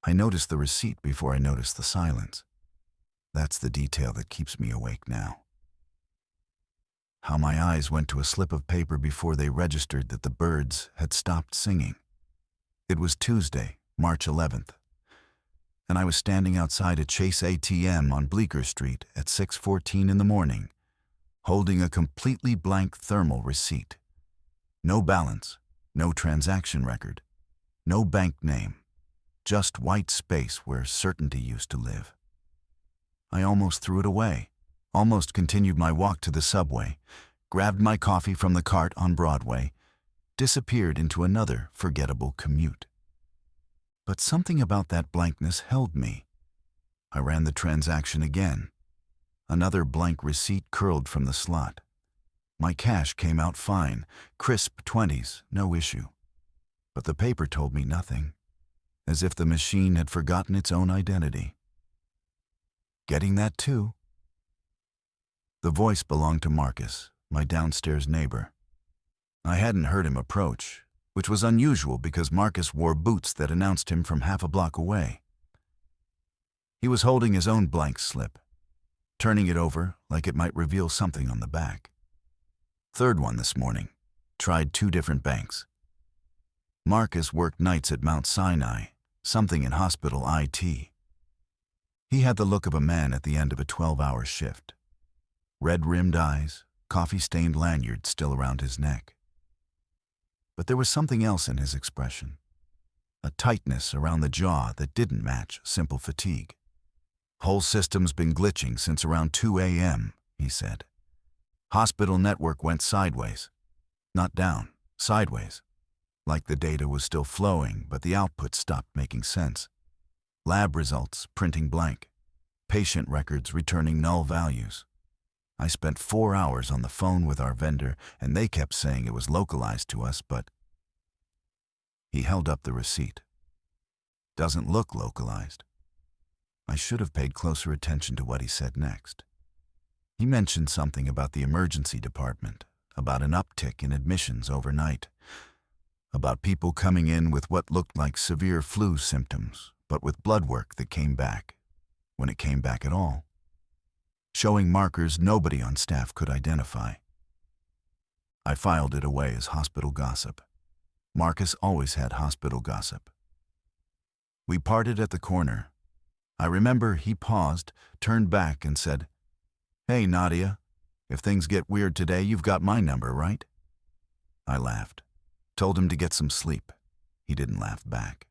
I noticed the receipt before I noticed the silence. That's the detail that keeps me awake now. How my eyes went to a slip of paper before they registered that the birds had stopped singing. It was Tuesday, March 11th, and I was standing outside a Chase ATM on Bleecker Street at 6:14 in the morning, holding a completely blank thermal receipt. No balance, no transaction record, no bank name, just white space where certainty used to live. I almost threw it away, almost continued my walk to the subway, grabbed my coffee from the cart on Broadway, disappeared into another forgettable commute. But something about that blankness held me. I ran the transaction again. Another blank receipt curled from the slot. My cash came out fine, crisp 20s, no issue. But the paper told me nothing, as if the machine had forgotten its own identity. Getting that too? The voice belonged to Marcus, my downstairs neighbor. I hadn't heard him approach, which was unusual because Marcus wore boots that announced him from half a block away. He was holding his own blank slip, turning it over like it might reveal something on the back. Third one this morning. Tried 2 different banks. Marcus worked nights at Mount Sinai, something in hospital IT. He had the look of a man at the end of a 12-hour shift. Red-rimmed eyes, coffee-stained lanyard still around his neck. But there was something else in his expression, a tightness around the jaw that didn't match simple fatigue. "Whole system's been glitching since around 2 a.m., he said. Hospital network went sideways. Not down, sideways. Like the data was still flowing, but the output stopped making sense. Lab results printing blank. Patient records returning null values. I spent 4 hours on the phone with our vendor, and they kept saying it was localized to us, but..." He held up the receipt. "Doesn't look localized." I should have paid closer attention to what he said next. He mentioned something about the emergency department, about an uptick in admissions overnight, about people coming in with what looked like severe flu symptoms, but with blood work that came back, when it came back at all, showing markers nobody on staff could identify. I filed it away as hospital gossip. Marcus always had hospital gossip. We parted at the corner. I remember he paused, turned back, and said, "Hey, Nadia, if things get weird today, you've got my number, right?" I laughed, told him to get some sleep. He didn't laugh back.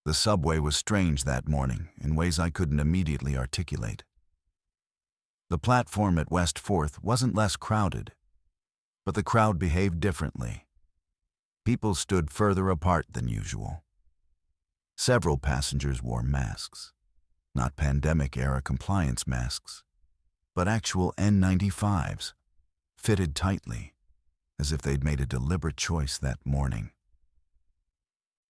The subway was strange that morning in ways I couldn't immediately articulate. The platform at West 4th wasn't less crowded, but the crowd behaved differently. People stood further apart than usual. Several passengers wore masks, not pandemic-era compliance masks, but actual N95s, fitted tightly, as if they'd made a deliberate choice that morning.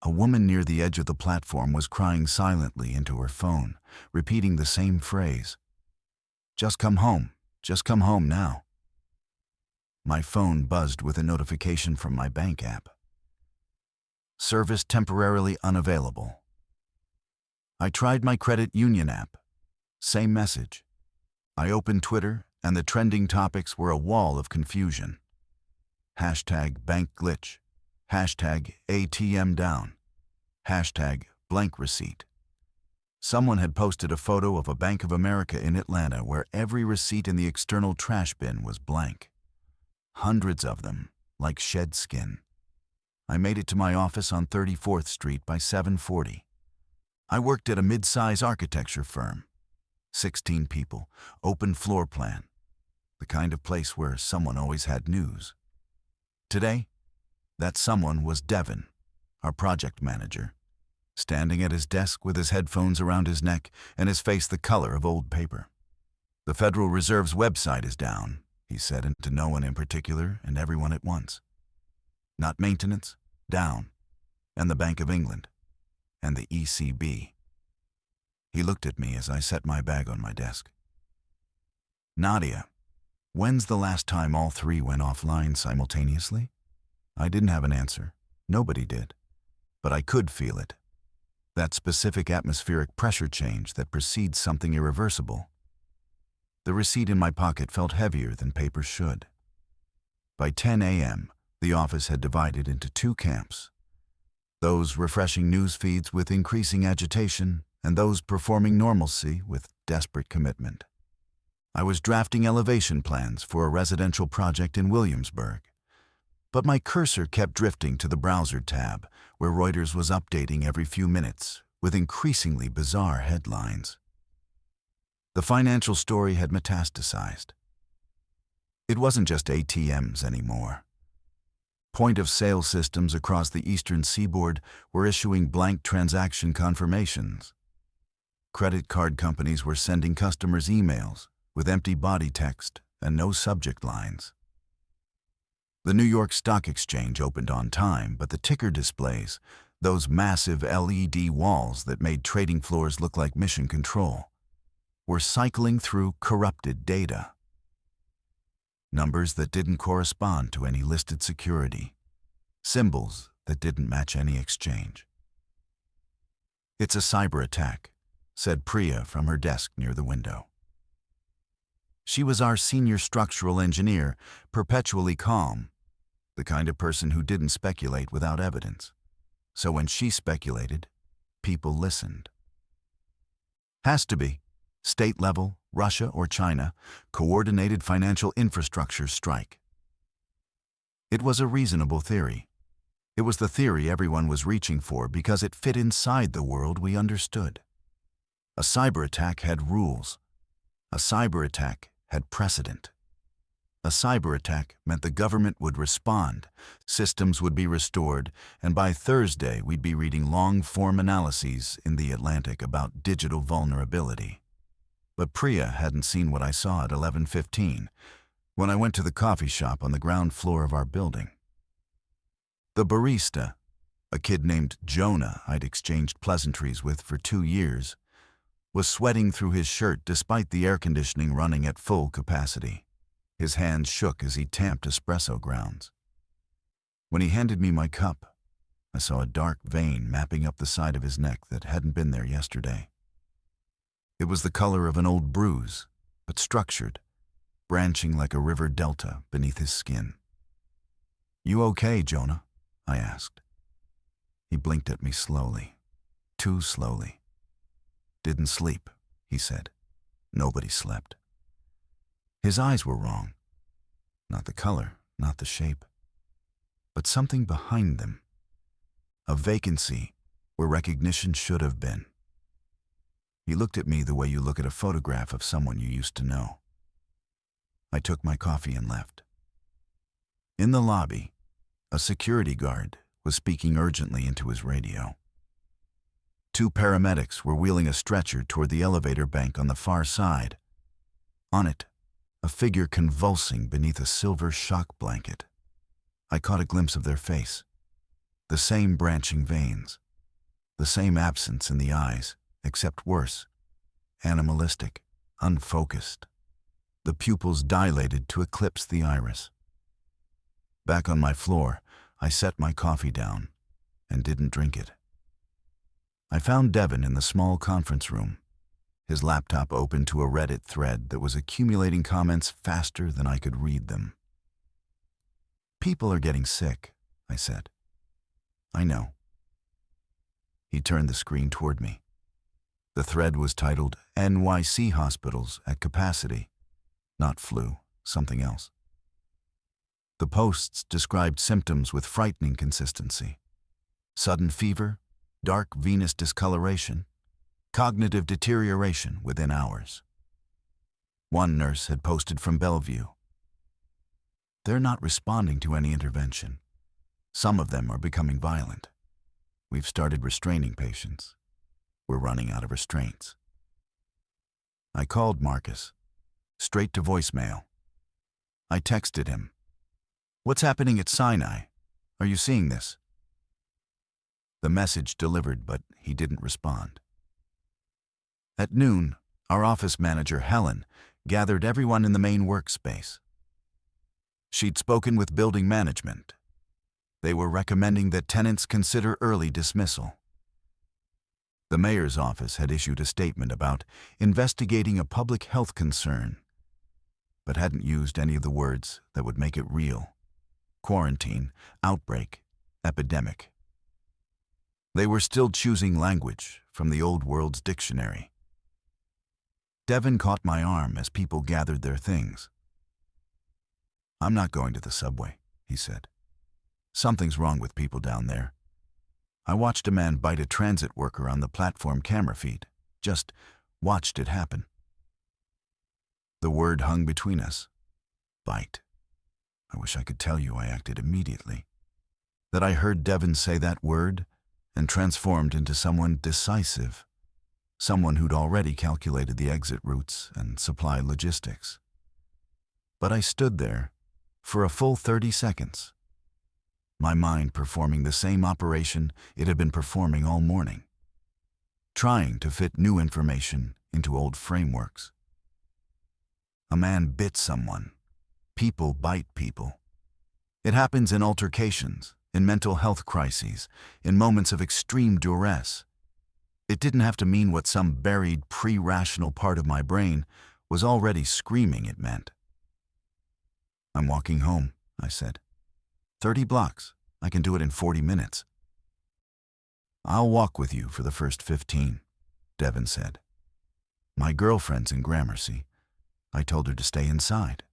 A woman near the edge of the platform was crying silently into her phone, repeating the same phrase. Just come home now." My phone buzzed with a notification from my bank app. Service temporarily unavailable. I tried my credit union app. Same message. I opened Twitter, and the trending topics were a wall of confusion. Hashtag bank glitch. Hashtag ATM down. Hashtag blank receipt. Someone had posted a photo of a Bank of America in Atlanta where every receipt in the external trash bin was blank. Hundreds of them, like shed skin. I made it to my office on 34th Street by 7:40. I worked at a mid-size architecture firm. 16 people, open floor plan. The kind of place where someone always had news. Today, that someone was Devin, our project manager, standing at his desk with his headphones around his neck and his face the color of old paper. "The Federal Reserve's website is down," he said, and to no one in particular and everyone at once. "Not maintenance, down, and the Bank of England, and the ECB." He looked at me as I set my bag on my desk. "Nadia, when's the last time all 3 went offline simultaneously?" I didn't have an answer. Nobody did. But I could feel it. That specific atmospheric pressure change that precedes something irreversible. The receipt in my pocket felt heavier than paper should. By 10 a.m., the office had divided into two camps. Those refreshing news feeds with increasing agitation, and those performing normalcy with desperate commitment. I was drafting elevation plans for a residential project in Williamsburg, but my cursor kept drifting to the browser tab, where Reuters was updating every few minutes with increasingly bizarre headlines. The financial story had metastasized. It wasn't just ATMs anymore. Point-of-sale systems across the eastern seaboard were issuing blank transaction confirmations. Credit card companies were sending customers emails with empty body text and no subject lines. The New York Stock Exchange opened on time, but the ticker displays, those massive LED walls that made trading floors look like mission control, were cycling through corrupted data. Numbers that didn't correspond to any listed security. Symbols that didn't match any exchange. "It's a cyber attack," said Priya from her desk near the window. She was our senior structural engineer, perpetually calm, the kind of person who didn't speculate without evidence. So when she speculated, people listened. "Has to be. State level, Russia or China, coordinated financial infrastructure strike." It was a reasonable theory. It was the theory everyone was reaching for because it fit inside the world we understood. A cyber attack had rules. A cyber attack had precedent. A cyber attack meant the government would respond, systems would be restored, and by Thursday we'd be reading long-form analyses in The Atlantic about digital vulnerability. But Priya hadn't seen what I saw at 11:15 when I went to the coffee shop on the ground floor of our building. The barista, a kid named Jonah I'd exchanged pleasantries with for 2 years, was sweating through his shirt despite the air conditioning running at full capacity. His hands shook as he tamped espresso grounds. When he handed me my cup, I saw a dark vein mapping up the side of his neck that hadn't been there yesterday. It was the color of an old bruise, but structured, branching like a river delta beneath his skin. "You okay, Jonah?" I asked. He blinked at me slowly, too slowly. "Didn't sleep," he said. Nobody slept. His eyes were wrong. Not the color, not the shape, but something behind them. A vacancy where recognition should have been. He looked at me the way you look at a photograph of someone you used to know. I took my coffee and left. In the lobby, a security guard was speaking urgently into his radio. 2 paramedics were wheeling a stretcher toward the elevator bank on the far side. On it, a figure convulsing beneath a silver shock blanket. I caught a glimpse of their face. The same branching veins. The same absence in the eyes, except worse. Animalistic, unfocused. The pupils dilated to eclipse the iris. Back on my floor, I set my coffee down and didn't drink it. I found Devin in the small conference room, his laptop open to a Reddit thread that was accumulating comments faster than I could read them. "People are getting sick," I said. "I know." He turned the screen toward me. The thread was titled "NYC Hospitals at Capacity." Not flu, something else. The posts described symptoms with frightening consistency. Sudden fever, dark venous discoloration, cognitive deterioration within hours. One nurse had posted from Bellevue. "They're not responding to any intervention. Some of them are becoming violent. We've started restraining patients. We're running out of restraints." I called Marcus, straight to voicemail. I texted him. "What's happening at Sinai? Are you seeing this?" The message delivered, but he didn't respond. At noon, our office manager, Helen, gathered everyone in the main workspace. She'd spoken with building management. They were recommending that tenants consider early dismissal. The mayor's office had issued a statement about investigating a public health concern, but hadn't used any of the words that would make it real. Quarantine, outbreak, epidemic. They were still choosing language from the old world's dictionary. Devin caught my arm as people gathered their things. "I'm not going to the subway," he said. "Something's wrong with people down there. I watched a man bite a transit worker on the platform camera feed. Just watched it happen." The word hung between us. Bite. I wish I could tell you I acted immediately. That I heard Devin say that word and transformed into someone decisive. Someone who'd already calculated the exit routes and supply logistics. But I stood there for a full 30 seconds. My mind performing the same operation it had been performing all morning, trying to fit new information into old frameworks. A man bit someone. People bite people. It happens in altercations, in mental health crises, in moments of extreme duress. It didn't have to mean what some buried, pre-rational part of my brain was already screaming it meant. "I'm walking home," I said. 30 blocks. I can do it in 40 minutes. "I'll walk with you for the first 15, Devin said. "My girlfriend's in Gramercy. I told her to stay inside."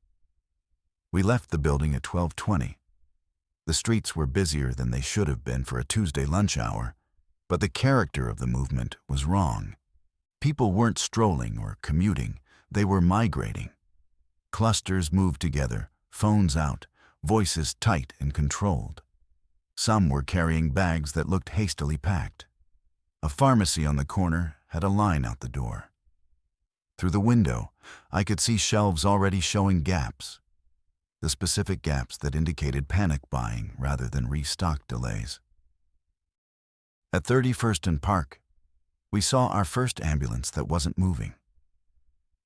We left the building at 12:20. The streets were busier than they should have been for a Tuesday lunch hour, but the character of the movement was wrong. People weren't strolling or commuting, they were migrating. Clusters moved together, phones out, voices tight and controlled. Some were carrying bags that looked hastily packed. A pharmacy on the corner had a line out the door. Through the window, I could see shelves already showing gaps. The specific gaps that indicated panic buying rather than restock delays. At 31st and Park, we saw our first ambulance that wasn't moving.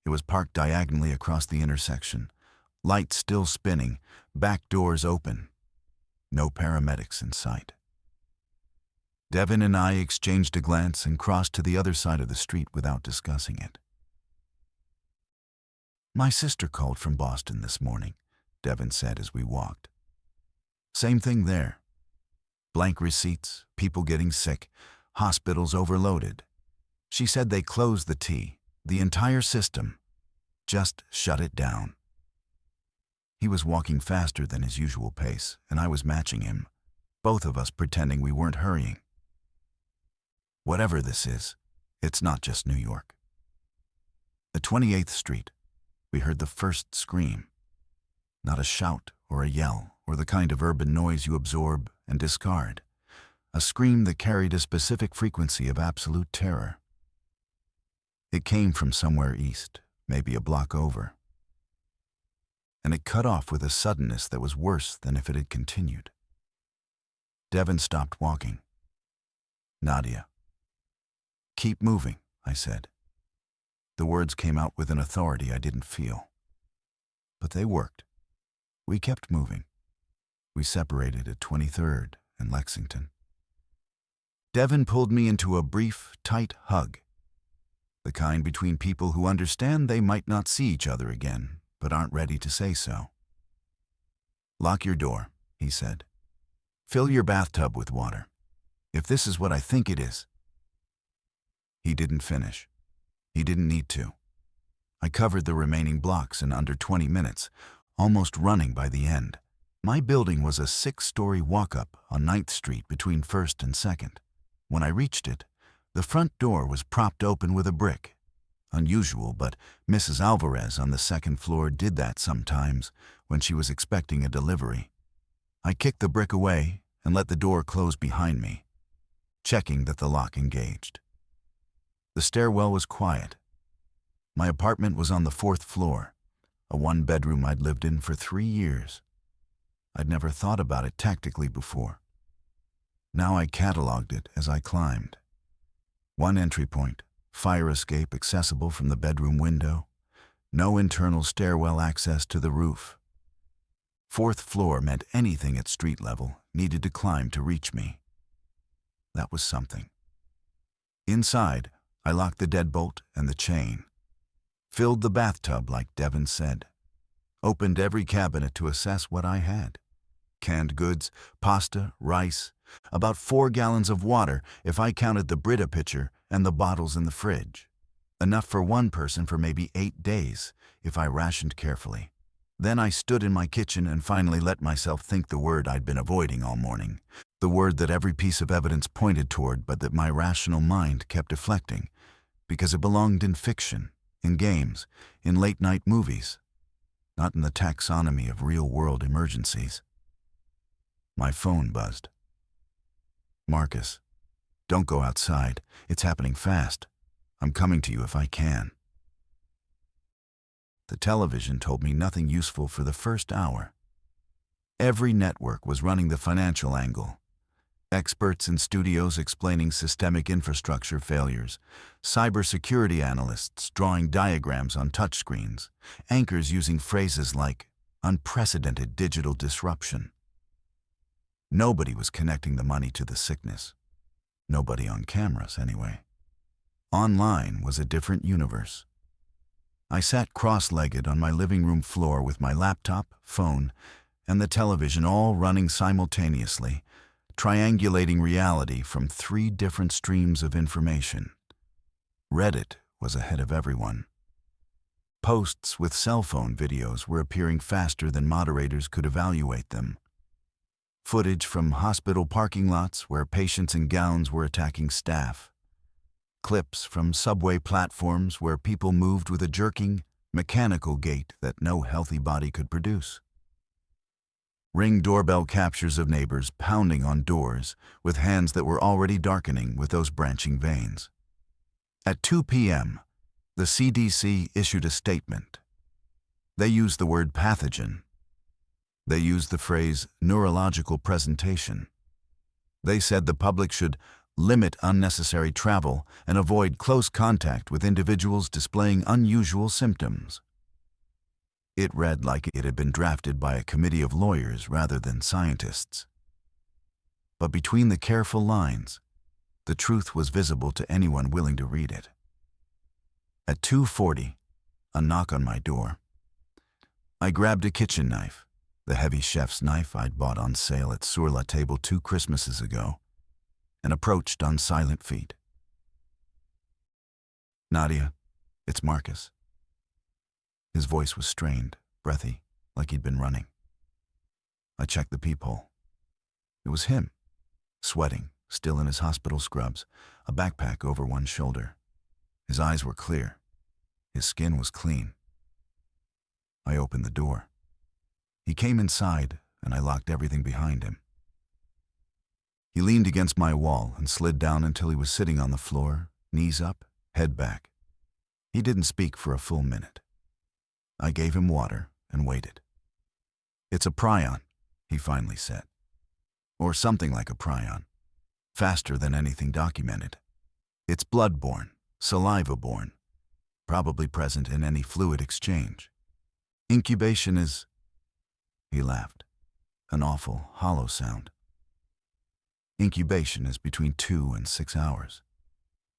It was parked diagonally across the intersection, lights still spinning, back doors open. No paramedics in sight. Devin and I exchanged a glance and crossed to the other side of the street without discussing it. "My sister called from Boston this morning," Devin said as we walked. "Same thing there. Blank receipts, people getting sick, hospitals overloaded. She said they closed the T, the entire system, just shut it down." He was walking faster than his usual pace, and I was matching him, both of us pretending we weren't hurrying. "Whatever this is, it's not just New York." At 28th Street, we heard the first scream. Not a shout or a yell or the kind of urban noise you absorb and discard. A scream that carried a specific frequency of absolute terror. It came from somewhere east, maybe a block over. And it cut off with a suddenness that was worse than if it had continued. Devin stopped walking. "Nadia." "Keep moving," I said. The words came out with an authority I didn't feel. But they worked. We kept moving. We separated at 23rd and Lexington. Devin pulled me into a brief, tight hug. The kind between people who understand they might not see each other again, but aren't ready to say so. "Lock your door," he said. "Fill your bathtub with water. If this is what I think it is." He didn't finish. He didn't need to. I covered the remaining blocks in under 20 minutes, almost running by the end. My building was a 6-story walk-up on 9th Street between 1st and 2nd. When I reached it, the front door was propped open with a brick. Unusual, but Mrs. Alvarez on the 2nd floor did that sometimes when she was expecting a delivery. I kicked the brick away and let the door close behind me, checking that the lock engaged. The stairwell was quiet. My apartment was on the 4th floor, a 1-bedroom I'd lived in for 3 years. I'd never thought about it tactically before. Now I cataloged it as I climbed. 1 entry point, fire escape accessible from the bedroom window, no internal stairwell access to the roof. 4th floor meant anything at street level needed to climb to reach me. That was something. Inside, I locked the deadbolt and the chain, filled the bathtub like Devon said, opened every cabinet to assess what I had. Canned goods, pasta, rice, about 4 gallons of water if I counted the Brita pitcher and the bottles in the fridge. Enough for one person for maybe 8 days if I rationed carefully. Then I stood in my kitchen and finally let myself think the word I'd been avoiding all morning, the word that every piece of evidence pointed toward but that my rational mind kept deflecting, because it belonged in fiction, in games, in late-night movies, not in the taxonomy of real-world emergencies. My phone buzzed. "Marcus, don't go outside. It's happening fast. I'm coming to you if I can." The television told me nothing useful for the first hour. Every network was running the financial angle. Experts in studios explaining systemic infrastructure failures, cybersecurity analysts drawing diagrams on touchscreens, anchors using phrases like unprecedented digital disruption. Nobody was connecting the money to the sickness. Nobody on cameras, anyway. Online was a different universe. I sat cross-legged on my living room floor with my laptop, phone, and the television all running simultaneously, triangulating reality from 3 different streams of information. Reddit was ahead of everyone. Posts with cell phone videos were appearing faster than moderators could evaluate them. Footage from hospital parking lots where patients in gowns were attacking staff. Clips from subway platforms where people moved with a jerking, mechanical gait that no healthy body could produce. Ring doorbell captures of neighbors pounding on doors with hands that were already darkening with those branching veins. At 2 p.m., the CDC issued a statement. They used the word pathogen. They used the phrase neurological presentation. They said the public should limit unnecessary travel and avoid close contact with individuals displaying unusual symptoms. It read like it had been drafted by a committee of lawyers rather than scientists. But between the careful lines, the truth was visible to anyone willing to read it. At 2:40, a knock on my door. I grabbed a kitchen knife, the heavy chef's knife I'd bought on sale at Sur La Table 2 Christmases ago, and approached on silent feet. "Nadia, it's Marcus." His voice was strained, breathy, like he'd been running. I checked the peephole. It was him, sweating, still in his hospital scrubs, a backpack over one shoulder. His eyes were clear. His skin was clean. I opened the door. He came inside, and I locked everything behind him. He leaned against my wall and slid down until he was sitting on the floor, knees up, head back. He didn't speak for a full minute. I gave him water and waited. "It's a prion," he finally said. Or something like a prion. Faster than anything documented. It's blood-borne, saliva-borne, probably present in any fluid exchange. Incubation is... He laughed. An awful, hollow sound. Incubation is between 2 and 6 hours.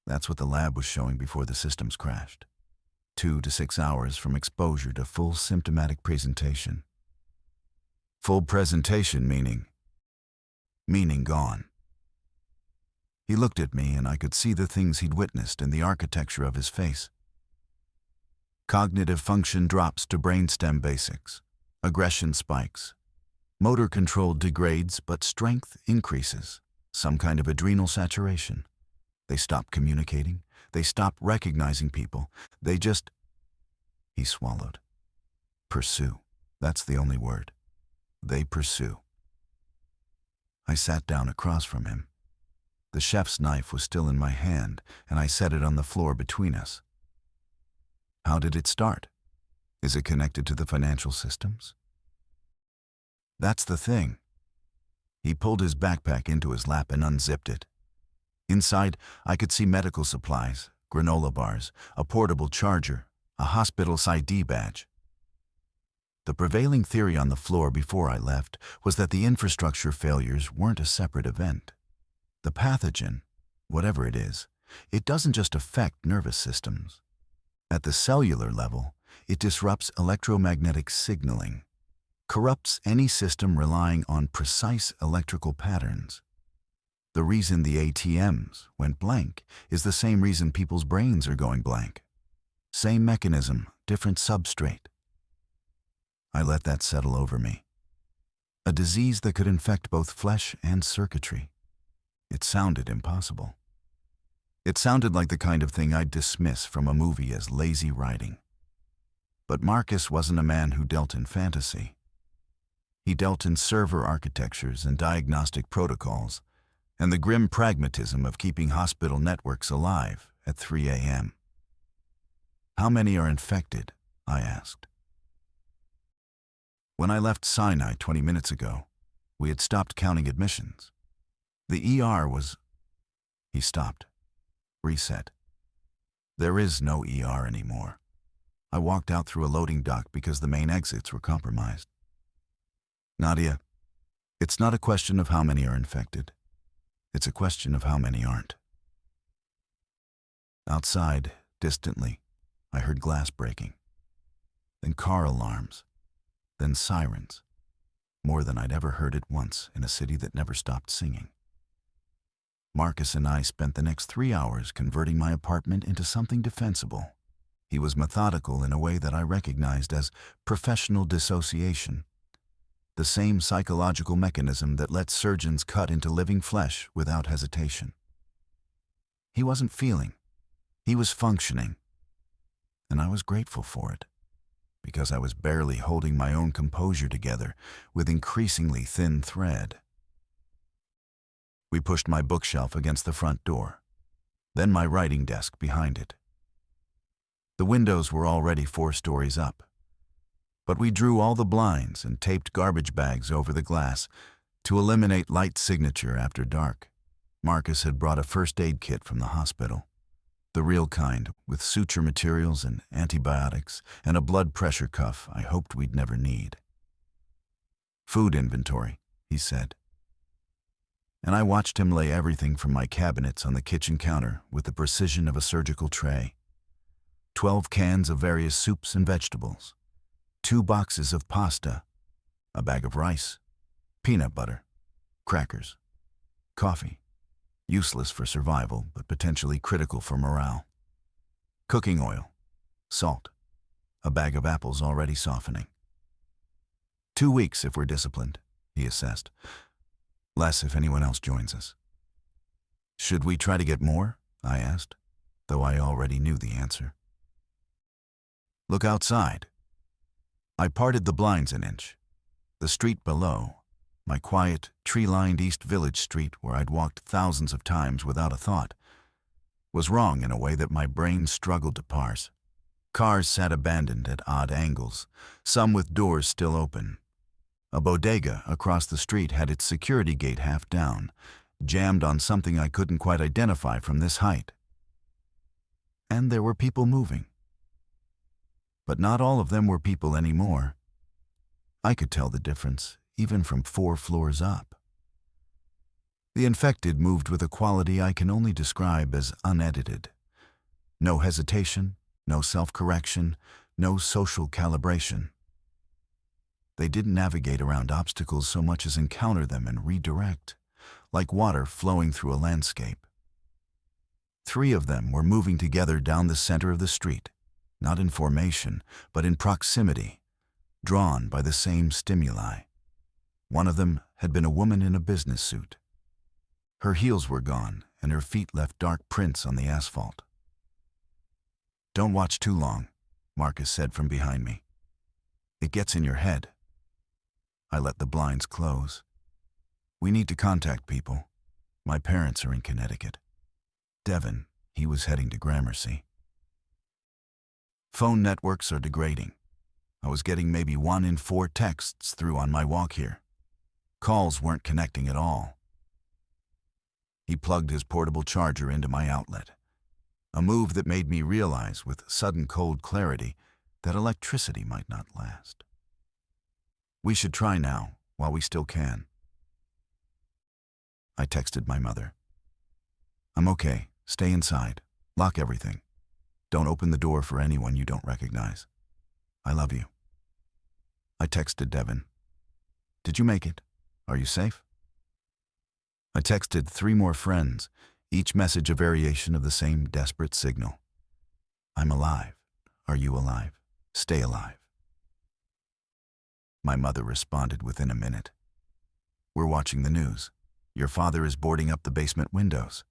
That's what the lab was showing before the systems crashed. 2 to 6 hours from exposure to full symptomatic presentation. Full presentation meaning gone. He looked at me and I could see the things he'd witnessed in the architecture of his face. Cognitive function drops to brainstem basics. Aggression spikes. Motor control degrades, but strength increases. Some kind of adrenal saturation. They stop communicating. They stop recognizing people. They just... He swallowed. Pursue. That's the only word. They pursue. I sat down across from him. The chef's knife was still in my hand, and I set it on the floor between us. How did it start? Is it connected to the financial systems? That's the thing. He pulled his backpack into his lap and unzipped it. Inside, I could see medical supplies, granola bars, a portable charger, a hospital's ID badge. The prevailing theory on the floor before I left was that the infrastructure failures weren't a separate event. The pathogen, whatever it is, it doesn't just affect nervous systems. At the cellular level, it disrupts electromagnetic signaling, corrupts any system relying on precise electrical patterns. The reason the ATMs went blank is the same reason people's brains are going blank. Same mechanism, different substrate. I let that settle over me. A disease that could infect both flesh and circuitry. It sounded impossible. It sounded like the kind of thing I'd dismiss from a movie as lazy writing. But Marcus wasn't a man who dealt in fantasy. He dealt in server architectures and diagnostic protocols, and the grim pragmatism of keeping hospital networks alive at 3 a.m. "How many are infected?" I asked. "When I left Sinai 20 minutes ago, we had stopped counting admissions. The ER was..." He stopped. Reset. "There is no ER anymore." I walked out through a loading dock because the main exits were compromised. "Nadia, it's not a question of how many are infected. It's a question of how many aren't." Outside, distantly, I heard glass breaking. Then car alarms. Then sirens. More than I'd ever heard at once in a city that never stopped singing. Marcus and I spent the next 3 hours converting my apartment into something defensible. He was methodical in a way that I recognized as professional dissociation. The same psychological mechanism that lets surgeons cut into living flesh without hesitation. He wasn't feeling. He was functioning. And I was grateful for it, because I was barely holding my own composure together with increasingly thin thread. We pushed my bookshelf against the front door, then my writing desk behind it. The windows were already 4 stories up, but we drew all the blinds and taped garbage bags over the glass to eliminate light signature after dark. Marcus had brought a first aid kit from the hospital, the real kind, with suture materials and antibiotics and a blood pressure cuff I hoped we'd never need. "Food inventory," he said. And I watched him lay everything from my cabinets on the kitchen counter with the precision of a surgical tray. 12 cans of various soups and vegetables, 2 boxes of pasta, a bag of rice, peanut butter, crackers, coffee, useless for survival but potentially critical for morale, cooking oil, salt, a bag of apples already softening. 2 weeks if we're disciplined, he assessed. Less if anyone else joins us. "Should we try to get more?" I asked, though I already knew the answer. "Look outside." I parted the blinds an inch. The street below, my quiet, tree-lined East Village street where I'd walked thousands of times without a thought, was wrong in a way that my brain struggled to parse. Cars sat abandoned at odd angles, some with doors still open. A bodega across the street had its security gate half down, jammed on something I couldn't quite identify from this height. And there were people moving. But not all of them were people anymore. I could tell the difference, even from 4 floors up. The infected moved with a quality I can only describe as unedited. No hesitation, no self-correction, no social calibration. They didn't navigate around obstacles so much as encounter them and redirect, like water flowing through a landscape. 3 of them were moving together down the center of the street, not in formation, but in proximity, drawn by the same stimuli. One of them had been a woman in a business suit. Her heels were gone, and her feet left dark prints on the asphalt. "Don't watch too long," Marcus said from behind me. "It gets in your head." I let the blinds close. "We need to contact people. My parents are in Connecticut. Devin, he was heading to Gramercy. Phone networks are degrading. I was getting maybe 1 in 4 texts through on my walk here. Calls weren't connecting at all." He plugged his portable charger into my outlet, a move that made me realize with sudden cold clarity that electricity might not last. "We should try now, while we still can." I texted my mother. "I'm okay. Stay inside. Lock everything. Don't open the door for anyone you don't recognize. I love you. I texted Devin. Did you make it? Are you safe? I texted 3 more friends, each message a variation of the same desperate signal. I'm alive. Are you alive? Stay alive. My mother responded within a minute. We're watching the news. Your father is boarding up the basement windows.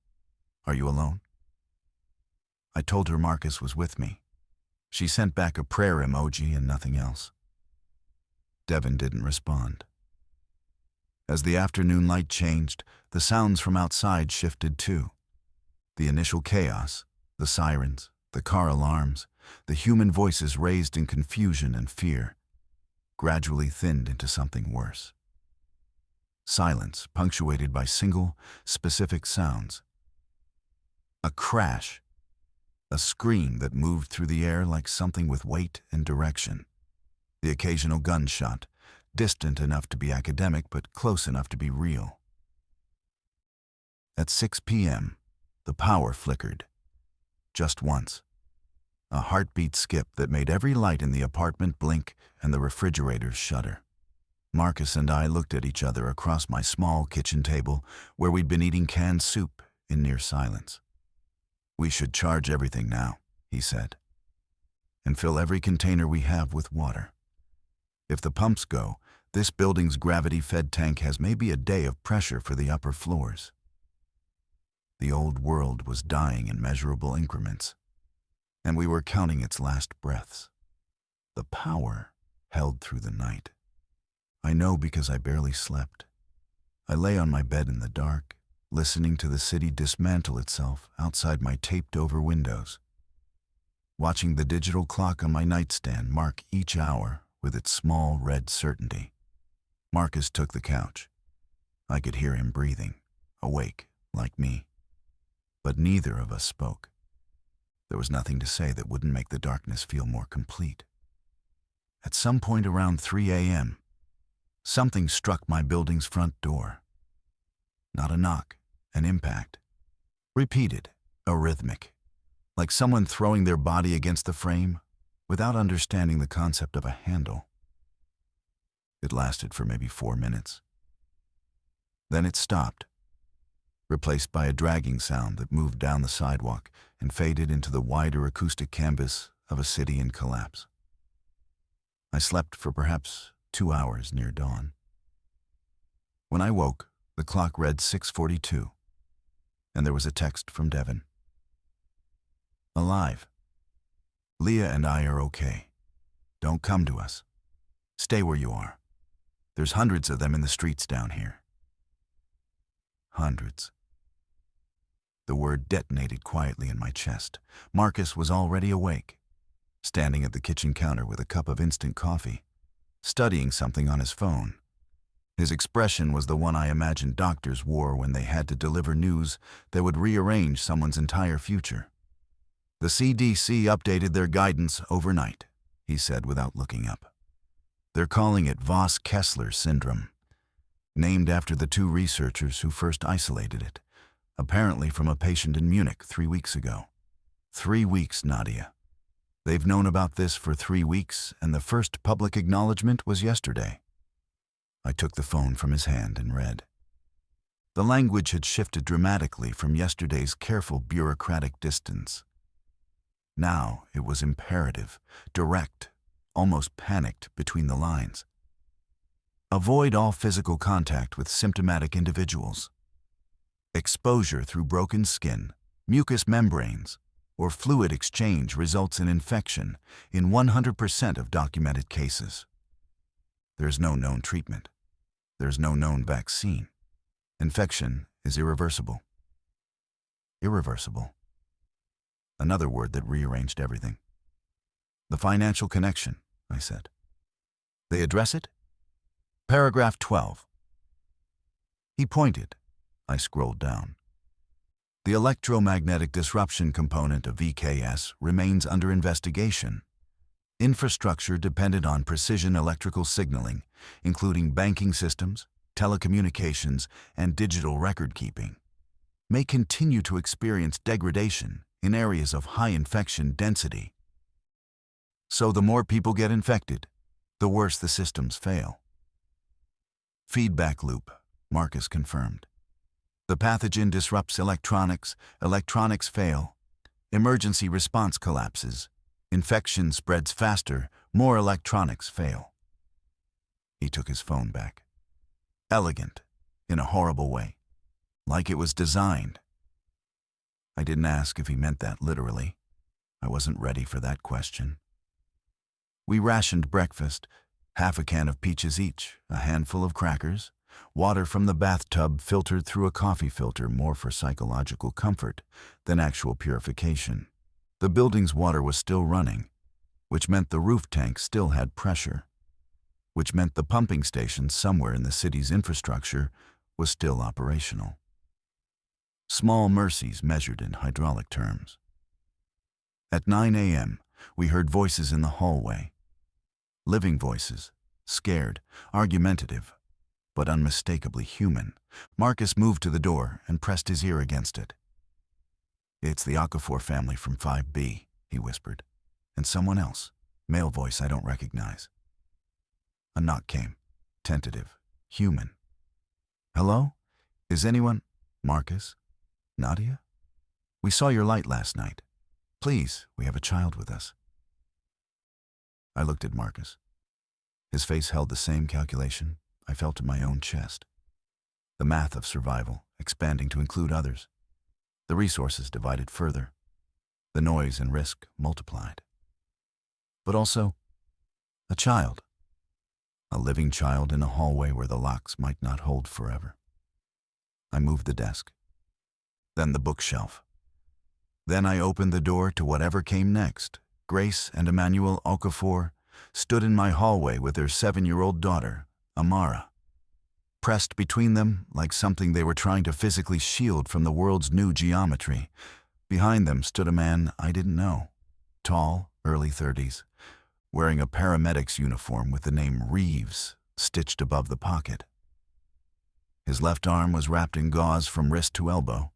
Are you alone? I told her Marcus was with me. She sent back a prayer emoji and nothing else. Devin didn't respond. As the afternoon light changed, the sounds from outside shifted too. The initial chaos, the sirens, the car alarms, the human voices raised in confusion and fear, gradually thinned into something worse. Silence punctuated by single, specific sounds. A crash, a scream that moved through the air like something with weight and direction. The occasional gunshot, distant enough to be academic but close enough to be real. At 6 p.m., the power flickered. Just once. A heartbeat skip that made every light in the apartment blink and the refrigerators shudder. Marcus and I looked at each other across my small kitchen table where we'd been eating canned soup in near silence. We should charge everything now, he said, and fill every container we have with water. If the pumps go, this building's gravity-fed tank has maybe a day of pressure for the upper floors. The old world was dying in measurable increments, and we were counting its last breaths. The power held through the night. I know because I barely slept. I lay on my bed in the dark, listening to the city dismantle itself outside my taped-over windows, watching the digital clock on my nightstand mark each hour with its small red certainty. Marcus took the couch. I could hear him breathing, awake, like me. But neither of us spoke. There was nothing to say that wouldn't make the darkness feel more complete. At some point around 3 a.m., something struck my building's front door. Not a knock, an impact. Repeated, arrhythmic, like someone throwing their body against the frame without understanding the concept of a handle. It lasted for maybe 4 minutes. Then it stopped, replaced by a dragging sound that moved down the sidewalk and faded into the wider acoustic canvas of a city in collapse. I slept for perhaps 2 hours near dawn. When I woke, the clock read 6:42, and there was a text from Devin. Alive. Leah and I are okay. Don't come to us. Stay where you are. There's hundreds of them in the streets down here. Hundreds. The word detonated quietly in my chest. Marcus was already awake, standing at the kitchen counter with a cup of instant coffee, studying something on his phone. His expression was the one I imagined doctors wore when they had to deliver news that would rearrange someone's entire future. The CDC updated their guidance overnight, he said without looking up. They're calling it Voss-Kessler syndrome, named after the 2 researchers who first isolated it, apparently from a patient in Munich 3 weeks ago. 3 weeks, Nadia. They've known about this for 3 weeks, and the first public acknowledgement was yesterday. I took the phone from his hand and read. The language had shifted dramatically from yesterday's careful bureaucratic distance. Now it was imperative, direct, almost panicked between the lines. Avoid all physical contact with symptomatic individuals. Exposure through broken skin, mucous membranes, or fluid exchange results in infection in 100% of documented cases. There's no known treatment. There's no known vaccine. Infection is irreversible. Irreversible. Another word that rearranged everything. The financial connection, I said. They address it? Paragraph 12. He pointed. I scrolled down. The electromagnetic disruption component of VKS remains under investigation. Infrastructure dependent on precision electrical signaling, including banking systems, telecommunications, and digital record keeping. may continue to experience degradation in areas of high infection density. So the more people get infected, the worse the systems fail. Feedback loop, Marcus confirmed. The pathogen disrupts electronics, electronics fail, emergency response collapses, infection spreads faster, more electronics fail. He took his phone back. Elegant, in a horrible way. Like it was designed. I didn't ask if he meant that literally. I wasn't ready for that question. We rationed breakfast, half a can of peaches each, a handful of crackers, water from the bathtub filtered through a coffee filter more for psychological comfort than actual purification. The building's water was still running, which meant the roof tank still had pressure, which meant the pumping station somewhere in the city's infrastructure was still operational. Small mercies measured in hydraulic terms. At 9 a.m., we heard voices in the hallway. Living voices, scared, argumentative, but unmistakably human. Marcus moved to the door and pressed his ear against it. "It's the Okafor family from 5B, he whispered. "And someone else, male voice I don't recognize." A knock came, tentative, human. "Hello? Is anyone—" "Marcus? Nadia? We saw your light last night. Please, we have a child with us." I looked at Marcus. His face held the same calculation I felt in my own chest. The math of survival, expanding to include others. The resources divided further. The noise and risk multiplied. But also, a child. A living child in a hallway where the locks might not hold forever. I moved the desk. Then the bookshelf. Then I opened the door to whatever came next. Grace and Emmanuel Okafor stood in my hallway with their 7-year-old daughter, Amara. Pressed between them like something they were trying to physically shield from the world's new geometry. Behind them stood a man I didn't know. Tall, early 30s, wearing a paramedic's uniform with the name Reeves stitched above the pocket. His left arm was wrapped in gauze from wrist to elbow,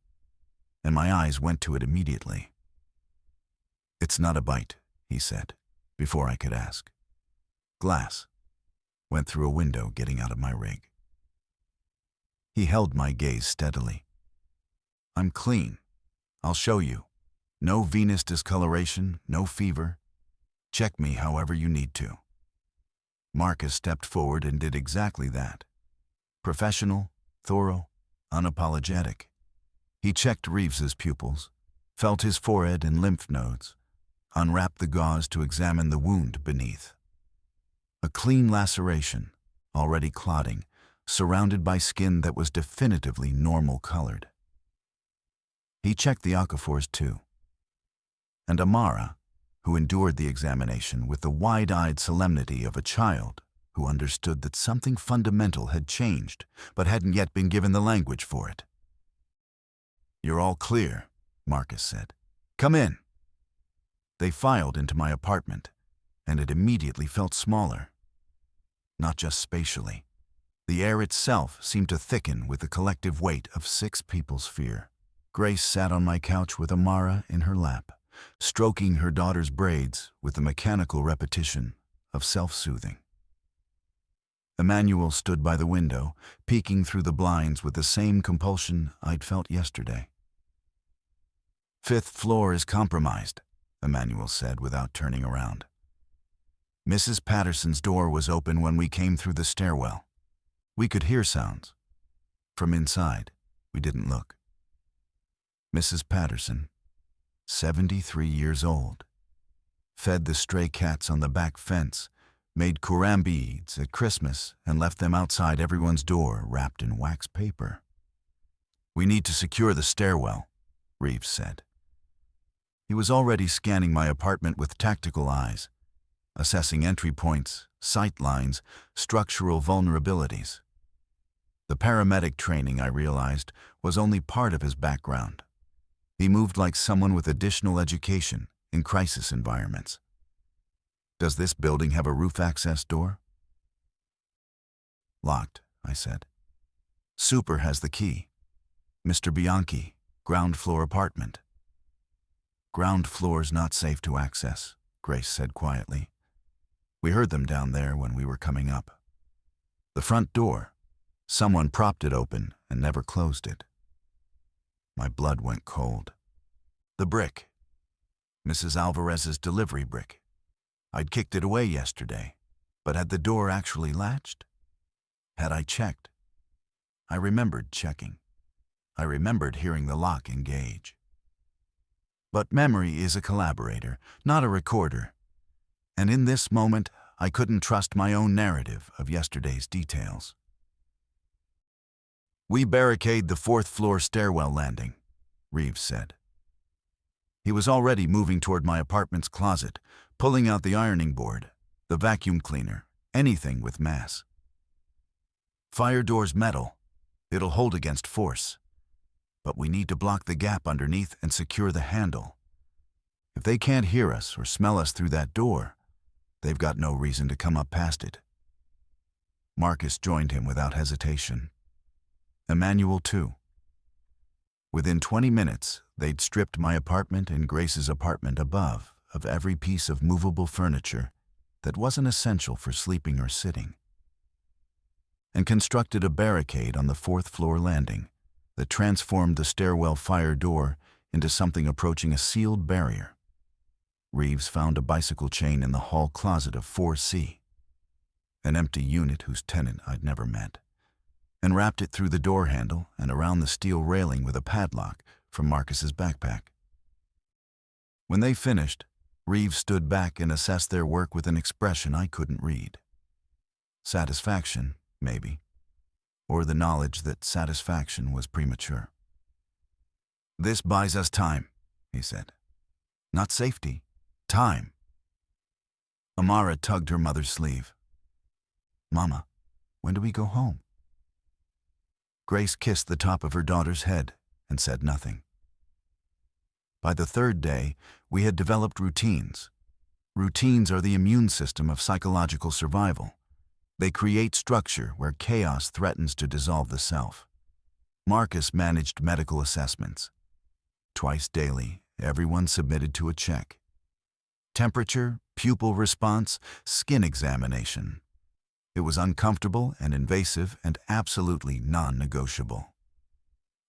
and my eyes went to it immediately. "It's not a bite," he said, before I could ask. "Glass. Went through a window getting out of my rig." He held my gaze steadily. "I'm clean. I'll show you. No venous discoloration, no fever. Check me however you need to." Marcus stepped forward and did exactly that. Professional, thorough, unapologetic. He checked Reeves's pupils, felt his forehead and lymph nodes, unwrapped the gauze to examine the wound beneath. A clean laceration, already clotting, surrounded by skin that was definitively normal-colored. He checked the Okafors too. And Amara, who endured the examination with the wide-eyed solemnity of a child who understood that something fundamental had changed but hadn't yet been given the language for it. "You're all clear," Marcus said. "Come in." They filed into my apartment, and it immediately felt smaller. Not just spatially. The air itself seemed to thicken with the collective weight of 6 people's fear. Grace sat on my couch with Amara in her lap, stroking her daughter's braids with the mechanical repetition of self-soothing. Emmanuel stood by the window, peeking through the blinds with the same compulsion I'd felt yesterday. "5th floor is compromised," Emmanuel said without turning around. "Mrs. Patterson's door was open when we came through the stairwell. We could hear sounds. From inside, we didn't look." Mrs. Patterson, 73 years old, fed the stray cats on the back fence, made Quran beads at Christmas, and left them outside everyone's door wrapped in wax paper. "We need to secure the stairwell," Reeves said. He was already scanning my apartment with tactical eyes, assessing entry points, sight lines, structural vulnerabilities. The paramedic training, I realized, was only part of his background. He moved like someone with additional education in crisis environments. "Does this building have a roof access door?" "Locked," I said. "Super has the key. Mr. Bianchi, Ground floor apartment. Ground floor's not safe to access, Grace said quietly. We heard them down there when we were coming up. The front door. Someone propped it open and never closed it. My blood went cold. The brick. Mrs. Alvarez's delivery brick. I'd kicked it away yesterday, but had the door actually latched? Had I checked? I remembered checking. I remembered hearing the lock engage. But memory is a collaborator, not a recorder. And in this moment, I couldn't trust my own narrative of yesterday's details. We barricade the fourth-floor stairwell landing, Reeves said. He was already moving toward my apartment's closet, pulling out the ironing board, the vacuum cleaner, anything with mass. Fire door's metal. It'll hold against force. But we need to block the gap underneath and secure the handle. If they can't hear us or smell us through that door, they've got no reason to come up past it. Marcus joined him without hesitation. Emmanuel, too. Within 20 minutes, they'd stripped my apartment and Grace's apartment above of every piece of movable furniture that wasn't essential for sleeping or sitting, and constructed a barricade on the fourth-floor landing that transformed the stairwell fire door into something approaching a sealed barrier. Reeves found a bicycle chain in the hall closet of 4C, an empty unit whose tenant I'd never met, and wrapped it through the door handle and around the steel railing with a padlock from Marcus's backpack. When they finished, Reeves stood back and assessed their work with an expression I couldn't read. Satisfaction, maybe, or the knowledge that satisfaction was premature. This buys us time, he said. Not safety, time. Amara tugged her mother's sleeve. Mama, when do we go home? Grace kissed the top of her daughter's head and said nothing. By the third day, we had developed routines. Routines are the immune system of psychological survival. They create structure where chaos threatens to dissolve the self. Marcus managed medical assessments. Twice daily, everyone submitted to a check. Temperature, pupil response, skin examination. It was uncomfortable and invasive and absolutely non-negotiable.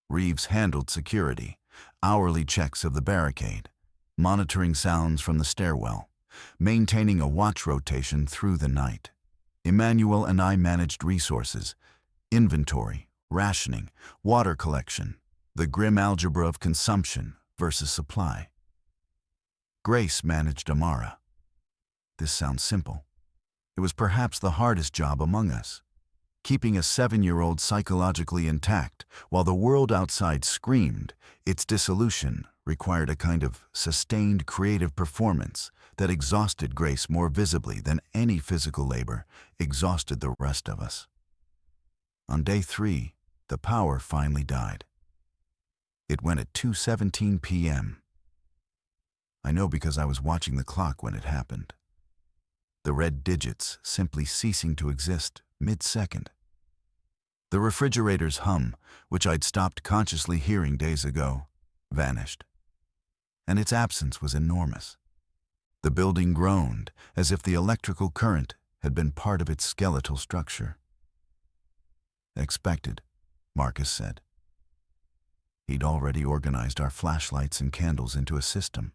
Reeves handled security, hourly checks of the barricade, monitoring sounds from the stairwell, maintaining a watch rotation through the night. Emmanuel and I managed resources, inventory, rationing, water collection, the grim algebra of consumption versus supply. Grace managed Amara. This sounds simple. It was perhaps the hardest job among us, keeping a 7-year-old psychologically intact while the world outside screamed. Its dissolution required a kind of sustained creative performance that exhausted Grace more visibly than any physical labor exhausted the rest of us. On day 3, the power finally died. It went at 2:17 p.m. I know because I was watching the clock when it happened. The red digits simply ceasing to exist mid-second. The refrigerator's hum, which I'd stopped consciously hearing days ago, vanished. And its absence was enormous. The building groaned as if the electrical current had been part of its skeletal structure. Expected, Marcus said. He'd already organized our flashlights and candles into a system.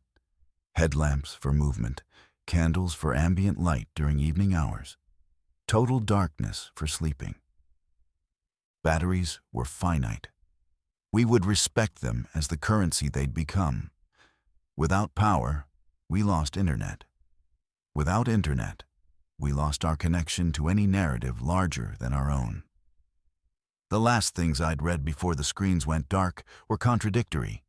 Headlamps for movement, candles for ambient light during evening hours, total darkness for sleeping. Batteries were finite. We would respect them as the currency they'd become. Without power, we lost internet. Without internet, we lost our connection to any narrative larger than our own. The last things I'd read before the screens went dark were contradictory.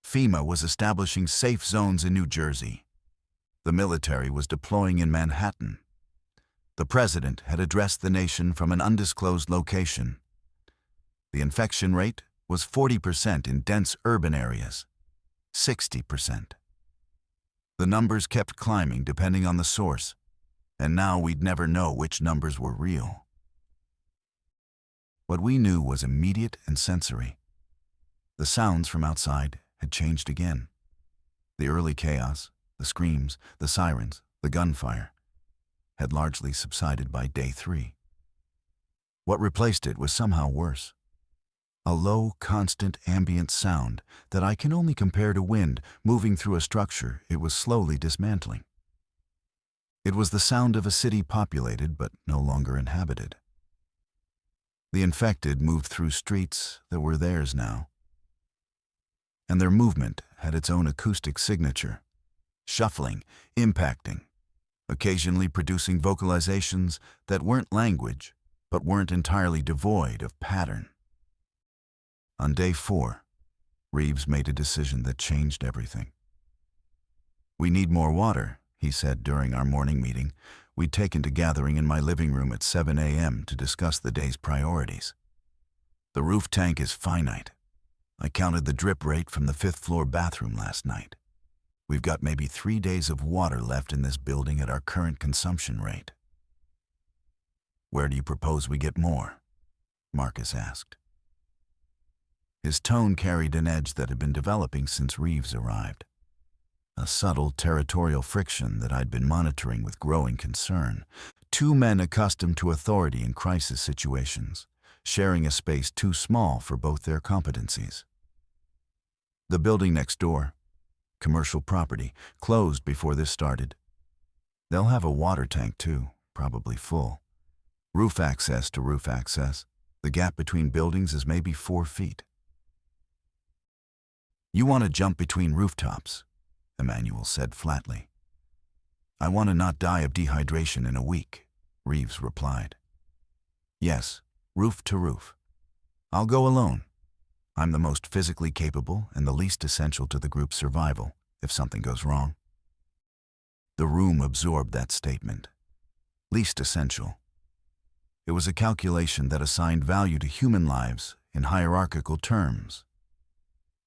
FEMA was establishing safe zones in New Jersey. The military was deploying in Manhattan. The president had addressed the nation from an undisclosed location. The infection rate was 40% in dense urban areas, 60%. The numbers kept climbing depending on the source, and now we'd never know which numbers were real. What we knew was immediate and sensory. The sounds from outside had changed again. The early chaos, the screams, the sirens, the gunfire, had largely subsided by day 3. What replaced it was somehow worse. A low, constant ambient sound that I can only compare to wind moving through a structure it was slowly dismantling. It was the sound of a city populated but no longer inhabited. The infected moved through streets that were theirs now, and their movement had its own acoustic signature, shuffling, impacting, occasionally producing vocalizations that weren't language but weren't entirely devoid of pattern. On day 4, Reeves made a decision that changed everything. "We need more water," he said during our morning meeting we'd taken to gathering in my living room at 7 a.m. to discuss the day's priorities. "The roof tank is finite. I counted the drip rate from the 5th floor bathroom last night. We've got maybe 3 days of water left in this building at our current consumption rate." "Where do you propose we get more?" Marcus asked. His tone carried an edge that had been developing since Reeves arrived. A subtle territorial friction that I'd been monitoring with growing concern. 2 men accustomed to authority in crisis situations, sharing a space too small for both their competencies. "The building next door, commercial property, closed before this started. They'll have a water tank too, probably full. Roof access to roof access. The gap between buildings is maybe 4 feet. "You want to jump between rooftops," Emmanuel said flatly. "I want to not die of dehydration in a week," Reeves replied. "Yes, roof to roof. I'll go alone. I'm the most physically capable and the least essential to the group's survival if something goes wrong." The room absorbed that statement. Least essential. It was a calculation that assigned value to human lives in hierarchical terms.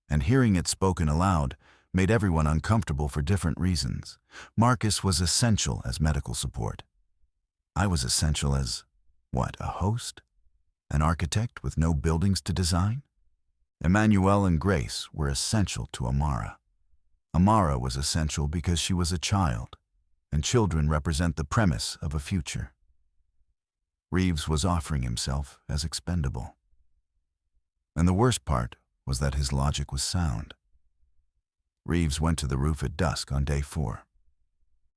And hearing it spoken aloud made everyone uncomfortable for different reasons. Marcus was essential as medical support. I was essential as, what, a host? An architect with no buildings to design? Emmanuel and Grace were essential to Amara. Amara was essential because she was a child, and children represent the premise of a future. Reeves was offering himself as expendable. And the worst part was that his logic was sound. Reeves went to the roof at dusk on day 4.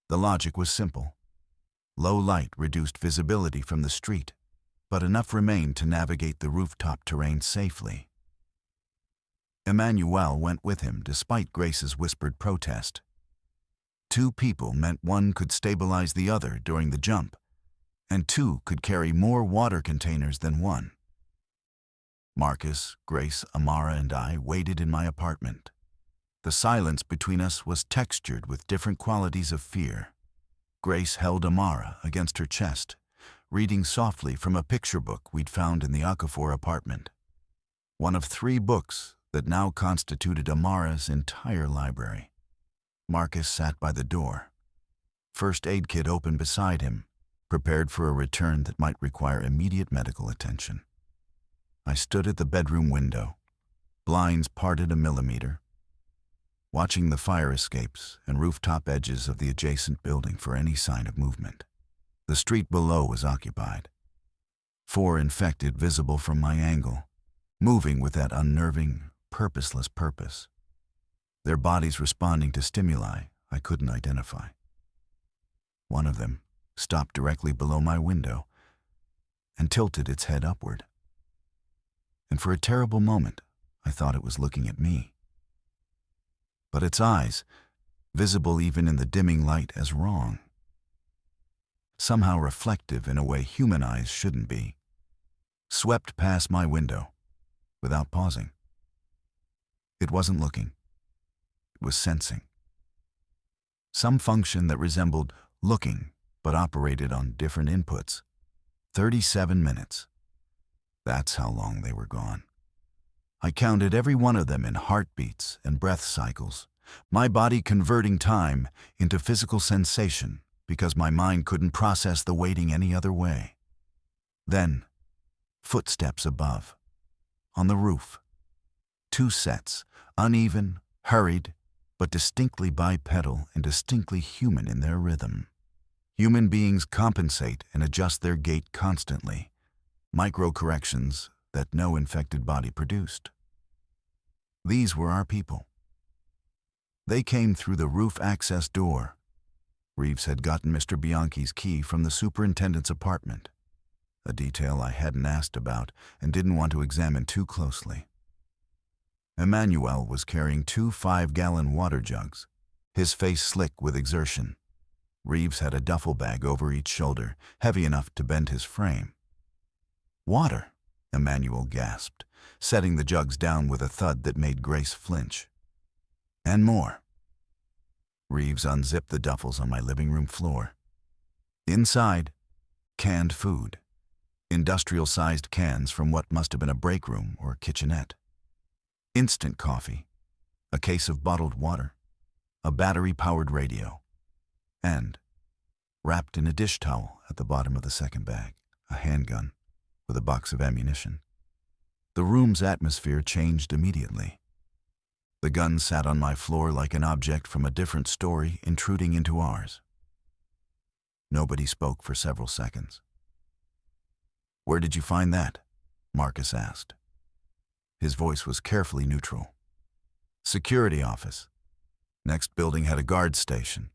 The logic was simple. Low light reduced visibility from the street, but enough remained to navigate the rooftop terrain safely. Emmanuel went with him despite Grace's whispered protest. 2 people meant 1 could stabilize the other during the jump, and 2 could carry more water containers than 1. Marcus, Grace, Amara, and I waited in my apartment. The silence between us was textured with different qualities of fear. Grace held Amara against her chest, reading softly from a picture book we'd found in the Okafor apartment. One of 3 books that now constituted Amara's entire library. Marcus sat by the door. First aid kit open beside him, prepared for a return that might require immediate medical attention. I stood at the bedroom window, blinds parted a millimeter, watching the fire escapes and rooftop edges of the adjacent building for any sign of movement. The street below was occupied. 4 infected visible from my angle, moving with that unnerving, purposeless purpose. Their bodies responding to stimuli I couldn't identify. One of them stopped directly below my window and tilted its head upward. And for a terrible moment, I thought it was looking at me. But its eyes, visible even in the dimming light as wrong, somehow reflective in a way human eyes shouldn't be, swept past my window without pausing. It wasn't looking. It was sensing. Some function that resembled looking but operated on different inputs. 37 minutes. That's how long they were gone. I counted every one of them in heartbeats and breath cycles, my body converting time into physical sensation because my mind couldn't process the waiting any other way. Then, footsteps above, on the roof. Two sets, uneven, hurried, but distinctly bipedal and distinctly human in their rhythm. Human beings compensate and adjust their gait constantly, micro-corrections that no infected body produced. These were our people. They came through the roof access door. Reeves had gotten Mr. Bianchi's key from the superintendent's apartment, a detail I hadn't asked about and didn't want to examine too closely. Emmanuel was carrying 2 5-gallon water jugs, his face slick with exertion. Reeves had a duffel bag over each shoulder, heavy enough to bend his frame. "Water," Emmanuel gasped, setting the jugs down with a thud that made Grace flinch. "And more." Reeves unzipped the duffels on my living room floor. Inside, canned food. Industrial-sized cans from what must have been a break room or kitchenette. Instant coffee, a case of bottled water, a battery-powered radio, and, wrapped in a dish towel at the bottom of the second bag, a handgun with a box of ammunition. The room's atmosphere changed immediately. The gun sat on my floor like an object from a different story intruding into ours. Nobody spoke for several seconds. "Where did you find that?" Marcus asked. His voice was carefully neutral. "Security office. Next building had a guard station.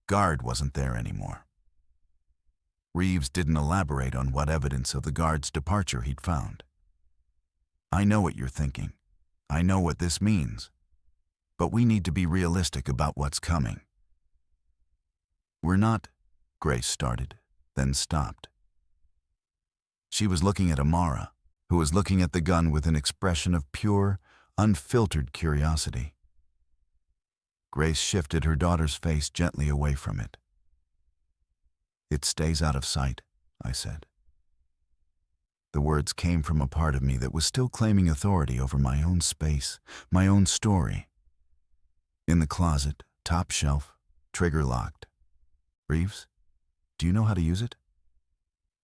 Guard wasn't there anymore." Reeves didn't elaborate on what evidence of the guard's departure he'd found. "I know what you're thinking. I know what this means. But we need to be realistic about what's coming." "We're not," Grace started, then stopped. She was looking at Amara, who was looking at the gun with an expression of pure, unfiltered curiosity. Grace shifted her daughter's face gently away from it. "It stays out of sight," I said. The words came from a part of me that was still claiming authority over my own space, my own story. "In the closet, top shelf, trigger locked. Reeves, do you know how to use it?"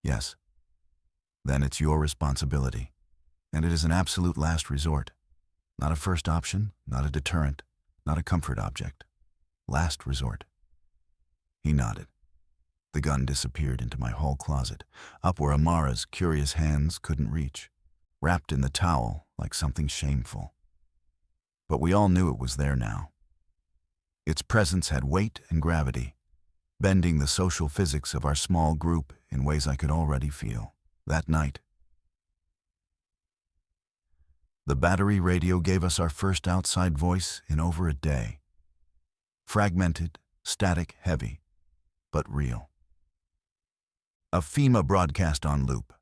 "Yes." "Then it's your responsibility, and it is an absolute last resort. Not a first option, not a deterrent, not a comfort object. Last resort." He nodded. The gun disappeared into my hall closet, up where Amara's curious hands couldn't reach, wrapped in the towel like something shameful. But we all knew it was there now. Its presence had weight and gravity, bending the social physics of our small group in ways I could already feel. That night, the battery radio gave us our first outside voice in over a day. Fragmented, static, heavy, but real. A FEMA broadcast on loop.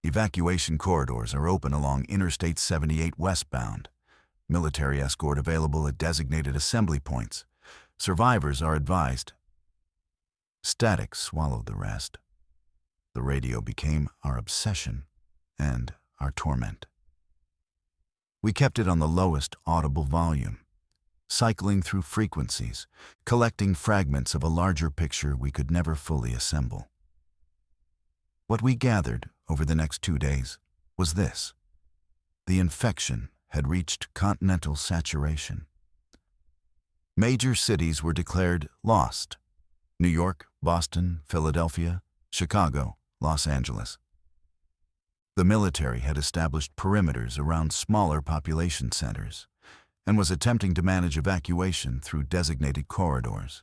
"Evacuation corridors are open along Interstate 78 westbound. Military escort available at designated assembly points. Survivors are advised." Static swallowed the rest. The radio became our obsession and our torment. We kept it on the lowest audible volume, cycling through frequencies, collecting fragments of a larger picture we could never fully assemble. What we gathered over the next 2 days was this: the infection had reached continental saturation. Major cities were declared lost: New York, Boston, Philadelphia, Chicago, Los Angeles. The military had established perimeters around smaller population centers and was attempting to manage evacuation through designated corridors.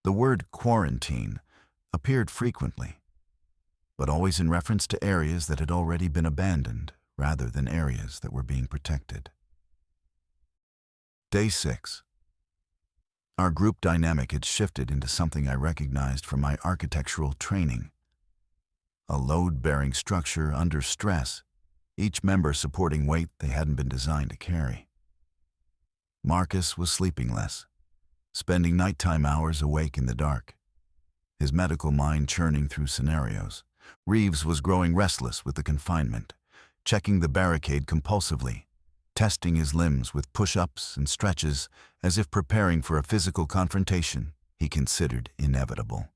The word quarantine appeared frequently, but always in reference to areas that had already been abandoned rather than areas that were being protected. Day 6. Our group dynamic had shifted into something I recognized from my architectural training. A load-bearing structure under stress, each member supporting weight they hadn't been designed to carry. Marcus was sleeping less, spending nighttime hours awake in the dark, his medical mind churning through scenarios. Reeves was growing restless with the confinement, checking the barricade compulsively, testing his limbs with push-ups and stretches as if preparing for a physical confrontation he considered inevitable.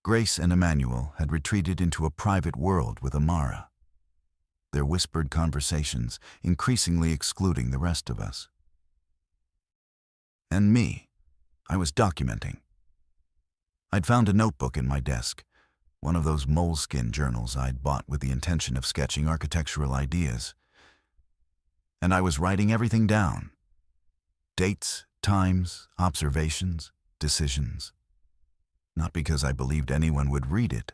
Grace and Emmanuel had retreated into a private world with Amara. their whispered conversations increasingly excluding the rest of us. And me, I was documenting. I'd found a notebook in my desk, one of those moleskin journals I'd bought with the intention of sketching architectural ideas. And I was writing everything down. Dates, times, observations, decisions. Not because I believed anyone would read it,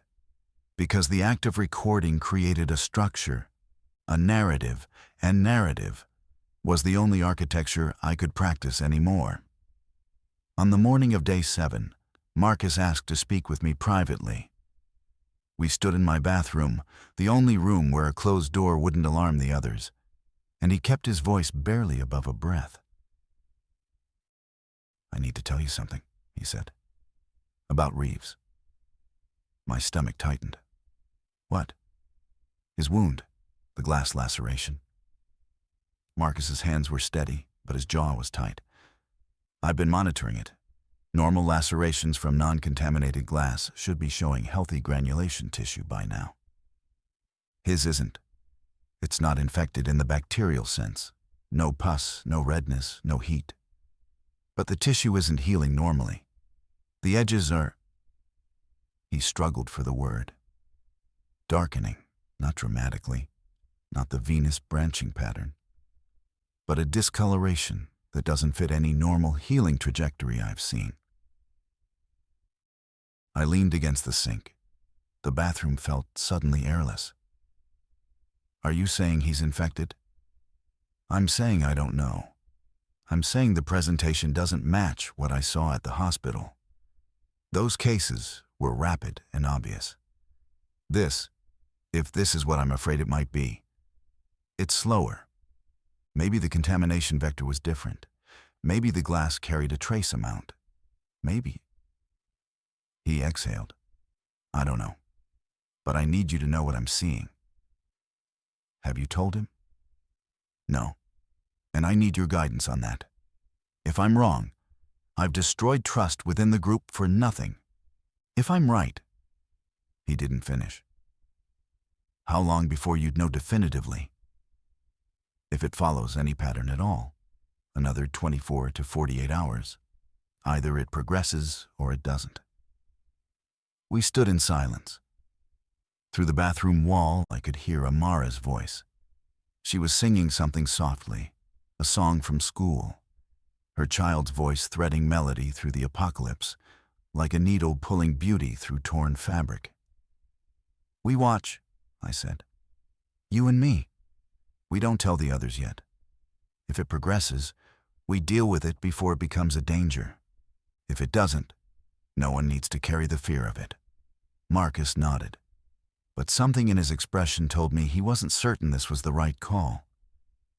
because the act of recording created a structure, a narrative, and narrative was the only architecture I could practice anymore. On the morning of day 7, Marcus asked to speak with me privately. We stood in my bathroom, the only room where a closed door wouldn't alarm the others, and he kept his voice barely above a breath. "I need to tell you something," he said. "About Reeves." My stomach tightened. "What?" "His wound, the glass laceration." Marcus's hands were steady, but his jaw was tight. "I've been monitoring it. Normal lacerations from non-contaminated glass should be showing healthy granulation tissue by now. His isn't. It's not infected in the bacterial sense. No pus, no redness, no heat. But the tissue isn't healing normally. The edges are..." He struggled for the word. "Darkening, not dramatically, not the venous branching pattern, but a discoloration that doesn't fit any normal healing trajectory I've seen." I leaned against the sink. The bathroom felt suddenly airless. "Are you saying he's infected?" "I'm saying I don't know. I'm saying the presentation doesn't match what I saw at the hospital. Those cases were rapid and obvious. This, if this is what I'm afraid it might be, it's slower. Maybe the contamination vector was different. Maybe the glass carried a trace amount. Maybe..." He exhaled. "I don't know. But I need you to know what I'm seeing." "Have you told him?" "No. And I need your guidance on that. If I'm wrong, I've destroyed trust within the group for nothing. If I'm right..." He didn't finish. "How long before you'd know definitively?" "If it follows any pattern at all, another 24 to 48 hours. Either it progresses or it doesn't." We stood in silence. Through the bathroom wall, I could hear Amara's voice. She was singing something softly, a song from school, her child's voice threading melody through the apocalypse, like a needle pulling beauty through torn fabric. "We watch," I said. "You and me. We don't tell the others yet. If it progresses, we deal with it before it becomes a danger. If it doesn't, no one needs to carry the fear of it." Marcus nodded, but something in his expression told me he wasn't certain this was the right call.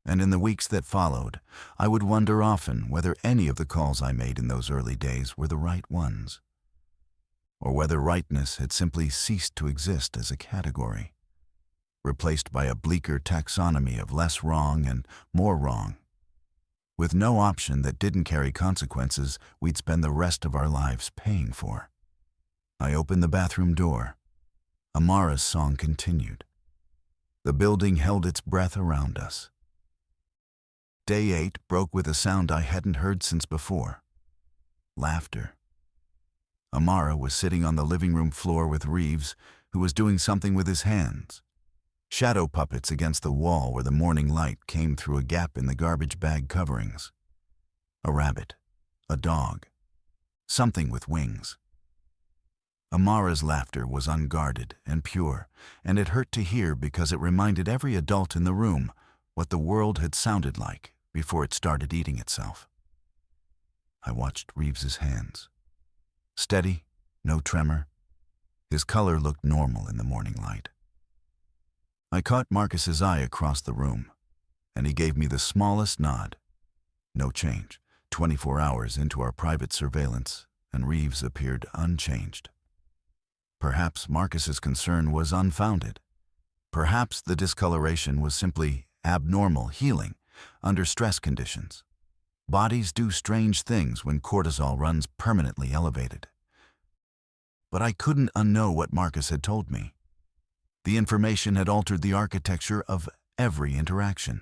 And in the weeks that followed, I would wonder often whether any of the calls I made in those early days were the right ones, or whether rightness had simply ceased to exist as a category, replaced by a bleaker taxonomy of less wrong and more wrong, with no option that didn't carry consequences we'd spend the rest of our lives paying for. I opened the bathroom door. Amara's song continued. The building held its breath around us. Day 8 broke with a sound I hadn't heard since before. Laughter. Amara was sitting on the living room floor with Reeves, who was doing something with his hands. Shadow puppets against the wall where the morning light came through a gap in the garbage bag coverings. A rabbit, a dog, something with wings. Amara's laughter was unguarded and pure, and it hurt to hear because it reminded every adult in the room what the world had sounded like before it started eating itself. I watched Reeves's hands. Steady, no tremor. His color looked normal in the morning light. I caught Marcus's eye across the room, and he gave me the smallest nod. No change. 24 hours into our private surveillance, and Reeves appeared unchanged. Perhaps Marcus's concern was unfounded. Perhaps the discoloration was simply abnormal healing under stress conditions. Bodies do strange things when cortisol runs permanently elevated. But I couldn't unknow what Marcus had told me. The information had altered the architecture of every interaction.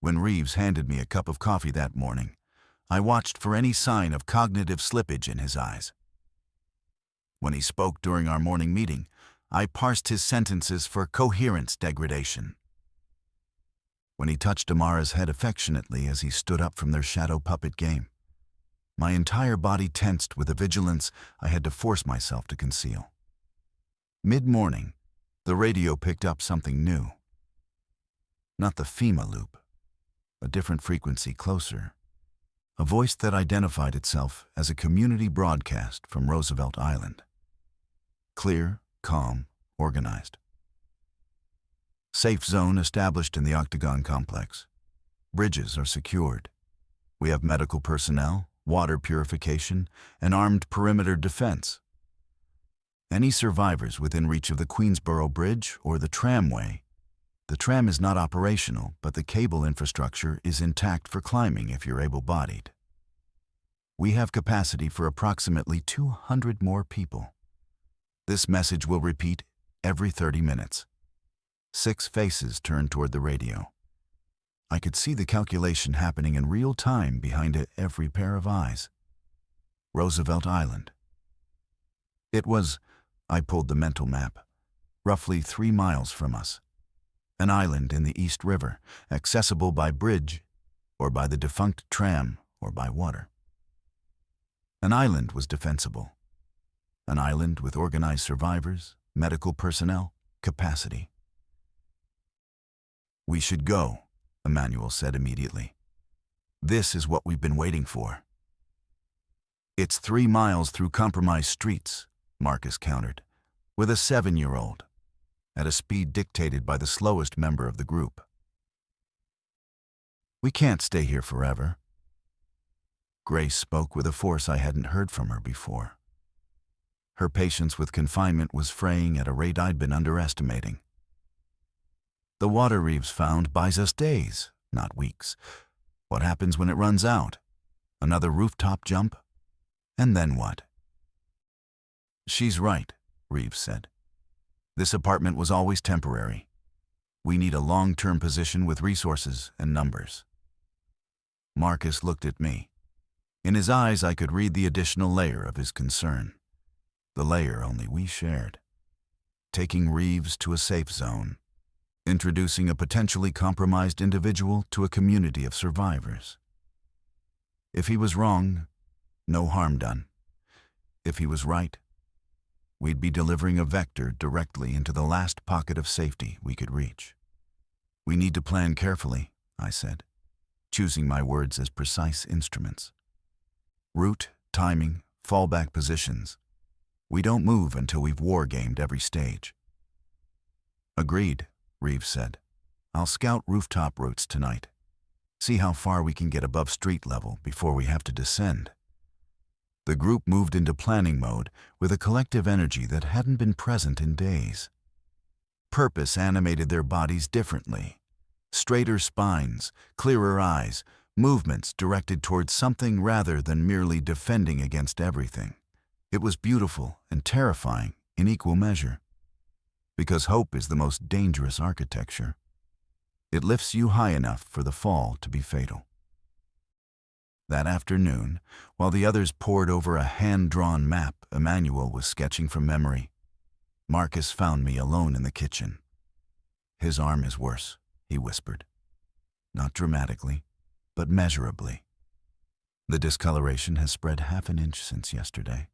When Reeves handed me a cup of coffee that morning, I watched for any sign of cognitive slippage in his eyes. When he spoke during our morning meeting, I parsed his sentences for coherence degradation. When he touched Amara's head affectionately as he stood up from their shadow puppet game, my entire body tensed with a vigilance I had to force myself to conceal. Mid-morning, the radio picked up something new. Not the FEMA loop, a different frequency closer. A voice that identified itself as a community broadcast from Roosevelt Island. Clear, calm, organized. Safe zone established in the Octagon complex. Bridges are secured. We have medical personnel, water purification, and armed perimeter defense. Any survivors within reach of the Queensboro Bridge or the tramway. The tram is not operational, but the cable infrastructure is intact for climbing if you're able-bodied. We have capacity for approximately 200 more people. This message will repeat every 30 minutes. 6 faces turned toward the radio. I could see the calculation happening in real time behind every pair of eyes. Roosevelt Island. It was, I pulled the mental map, roughly 3 miles from us. An island in the East River, accessible by bridge, or by the defunct tram, or by water. An island was defensible. An island with organized survivors, medical personnel, capacity. "We should go," Emmanuel said immediately. "This is what we've been waiting for." "It's 3 miles through compromised streets," Marcus countered, with a 7-year-old, at a speed dictated by the slowest member of the group. "We can't stay here forever." Grace spoke with a force I hadn't heard from her before. Her patience with confinement was fraying at a rate I'd been underestimating. "The water Reeves found buys us days, not weeks. What happens when it runs out? Another rooftop jump? And then what?" "She's right," Reeves said. "This apartment was always temporary. We need a long-term position with resources and numbers." Marcus looked at me. In his eyes I could read the additional layer of his concern. The layer only we shared. Taking Reeves to a safe zone. Introducing a potentially compromised individual to a community of survivors. If he was wrong, no harm done. If he was right, we'd be delivering a vector directly into the last pocket of safety we could reach. "We need to plan carefully," I said, choosing my words as precise instruments. "Route, timing, fallback positions. We don't move until we've war-gamed every stage." "Agreed," Reeves said. "I'll scout rooftop routes tonight. See how far we can get above street level before we have to descend." The group moved into planning mode with a collective energy that hadn't been present in days. Purpose animated their bodies differently. Straighter spines, clearer eyes, movements directed towards something rather than merely defending against everything. It was beautiful and terrifying in equal measure. Because hope is the most dangerous architecture. It lifts you high enough for the fall to be fatal. That afternoon, while the others pored over a hand-drawn map Emmanuel was sketching from memory, Marcus found me alone in the kitchen. "His arm is worse," he whispered. "Not dramatically, but measurably. The discoloration has spread half an inch since yesterday."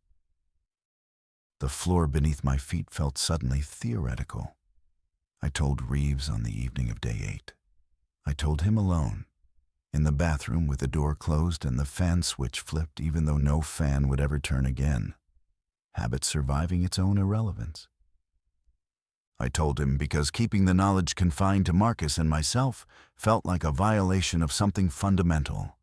The floor beneath my feet felt suddenly theoretical. I told Reeves on the evening of day 8. I told him alone, in the bathroom with the door closed and the fan switch flipped even though no fan would ever turn again. Habit surviving its own irrelevance. I told him because keeping the knowledge confined to Marcus and myself felt like a violation of something fundamental.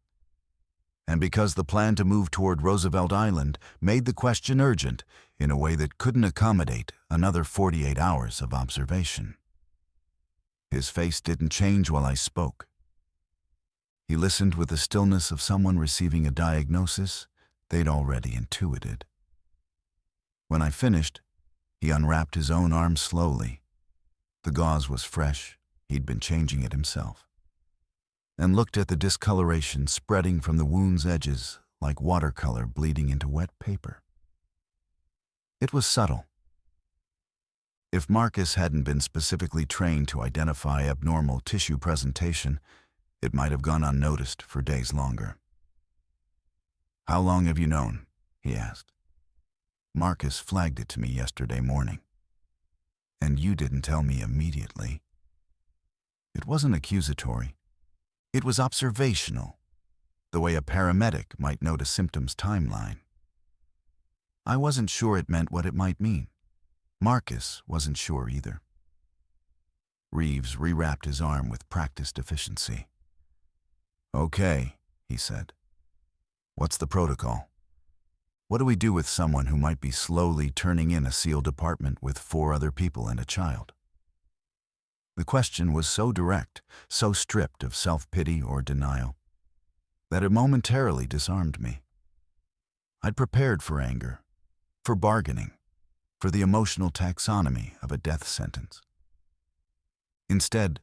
And because the plan to move toward Roosevelt Island made the question urgent in a way that couldn't accommodate another 48 hours of observation. His face didn't change while I spoke. He listened with the stillness of someone receiving a diagnosis they'd already intuited. When I finished, he unwrapped his own arm slowly, The gauze was fresh, he'd been changing it himself, and looked at the discoloration spreading from the wound's edges like watercolor bleeding into wet paper. It was subtle. If Marcus hadn't been specifically trained to identify abnormal tissue presentation, it might have gone unnoticed for days longer. "How long have you known?" he asked. "Marcus flagged it to me yesterday morning. And you didn't tell me immediately." It wasn't accusatory. It was observational, the way a paramedic might note a symptom's timeline. I wasn't sure it meant what it might mean. Marcus wasn't sure either. Reeves rewrapped his arm with practiced efficiency. "Okay," he said. "What's the protocol? What do we do with someone who might be slowly turning in a sealed apartment with 4 other people and a child?" The question was so direct, so stripped of self-pity or denial, that it momentarily disarmed me. I'd prepared for anger, for bargaining, for the emotional taxonomy of a death sentence. Instead,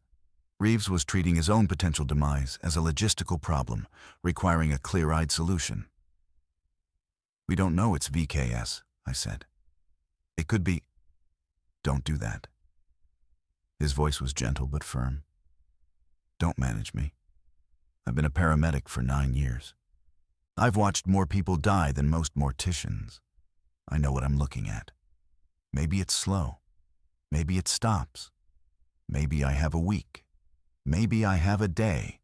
Reeves was treating his own potential demise as a logistical problem requiring a clear-eyed solution. "We don't know it's VKS," I said. "It could be—" "Don't do that." His voice was gentle but firm. "Don't manage me. I've been a paramedic for 9 years. I've watched more people die than most morticians. I know what I'm looking at. Maybe it's slow. Maybe it stops. Maybe I have a week. Maybe I have a day.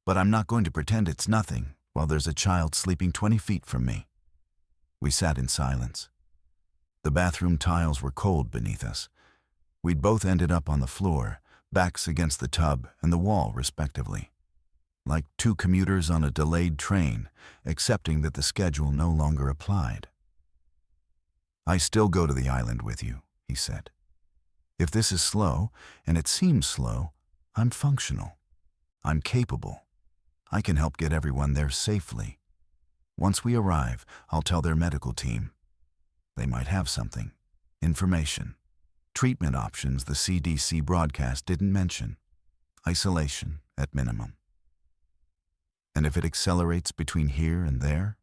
But I'm not going to pretend it's nothing while there's a child sleeping 20 feet from me." We sat in silence. The bathroom tiles were cold beneath us. We'd both ended up on the floor, backs against the tub and the wall respectively, like 2 commuters on a delayed train, accepting that the schedule no longer applied. "I still go to the island with you," he said. "If this is slow, and it seems slow, I'm functional. I'm capable. I can help get everyone there safely. Once we arrive, I'll tell their medical team. They might have something, information, treatment options the CDC broadcast didn't mention, isolation at minimum. And if it accelerates between here and there?"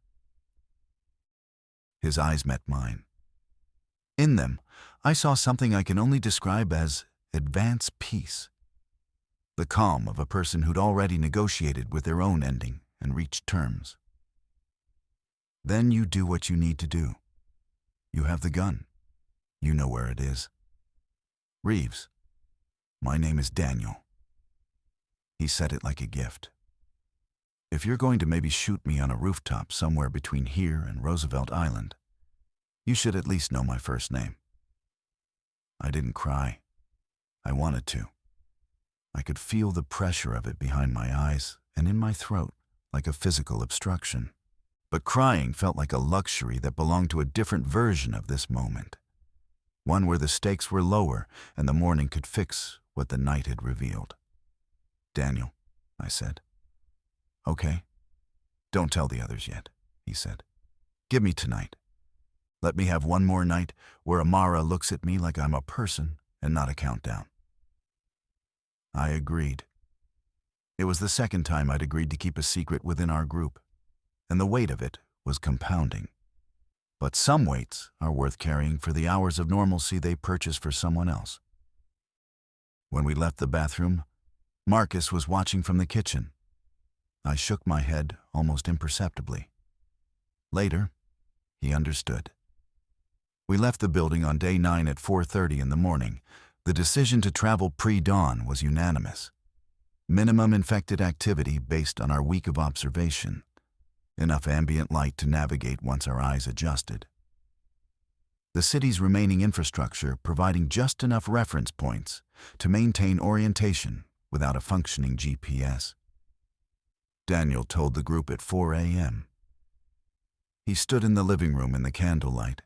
His eyes met mine. In them, I saw something I can only describe as advanced peace. The calm of a person who'd already negotiated with their own ending and reached terms. "Then you do what you need to do. You have the gun. You know where it is. Reeves, my name is Daniel." He said it like a gift. "If you're going to maybe shoot me on a rooftop somewhere between here and Roosevelt Island, you should at least know my first name." I didn't cry. I wanted to. I could feel the pressure of it behind my eyes and in my throat, like a physical obstruction. But crying felt like a luxury that belonged to a different version of this moment. One where the stakes were lower and the morning could fix what the night had revealed. "Daniel," I said. "Okay. Don't tell the others yet," he said. "Give me tonight. Let me have one more night where Amara looks at me like I'm a person and not a countdown." I agreed. It was the second time I'd agreed to keep a secret within our group, and the weight of it was compounding. But some weights are worth carrying for the hours of normalcy they purchase for someone else. When we left the bathroom, Marcus was watching from the kitchen. I shook my head almost imperceptibly. Later, he understood. We left the building on day 9 at 4:30 in the morning. The decision to travel pre-dawn was unanimous. Minimum infected activity based on our week of observation. Enough ambient light to navigate once our eyes adjusted. The city's remaining infrastructure providing just enough reference points to maintain orientation without a functioning GPS. Daniel told the group at 4 a.m. He stood in the living room in the candlelight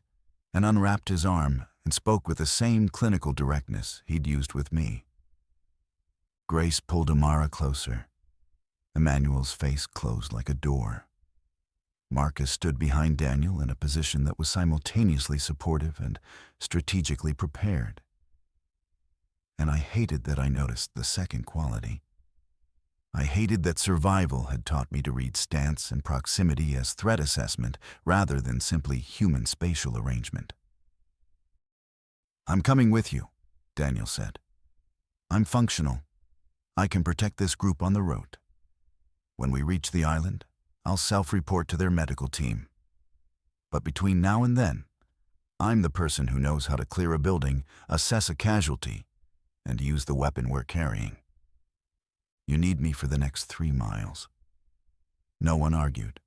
and unwrapped his arm and spoke with the same clinical directness he'd used with me. Grace pulled Amara closer. Emmanuel's face closed like a door. Marcus stood behind Daniel in a position that was simultaneously supportive and strategically prepared. And I hated that I noticed the second quality. I hated that survival had taught me to read stance and proximity as threat assessment rather than simply human spatial arrangement. "I'm coming with you," Daniel said. "I'm functional. I can protect this group on the road. When we reach the island, I'll self-report to their medical team. But between now and then, I'm the person who knows how to clear a building, assess a casualty, and use the weapon we're carrying. You need me for the next 3 miles." No one argued,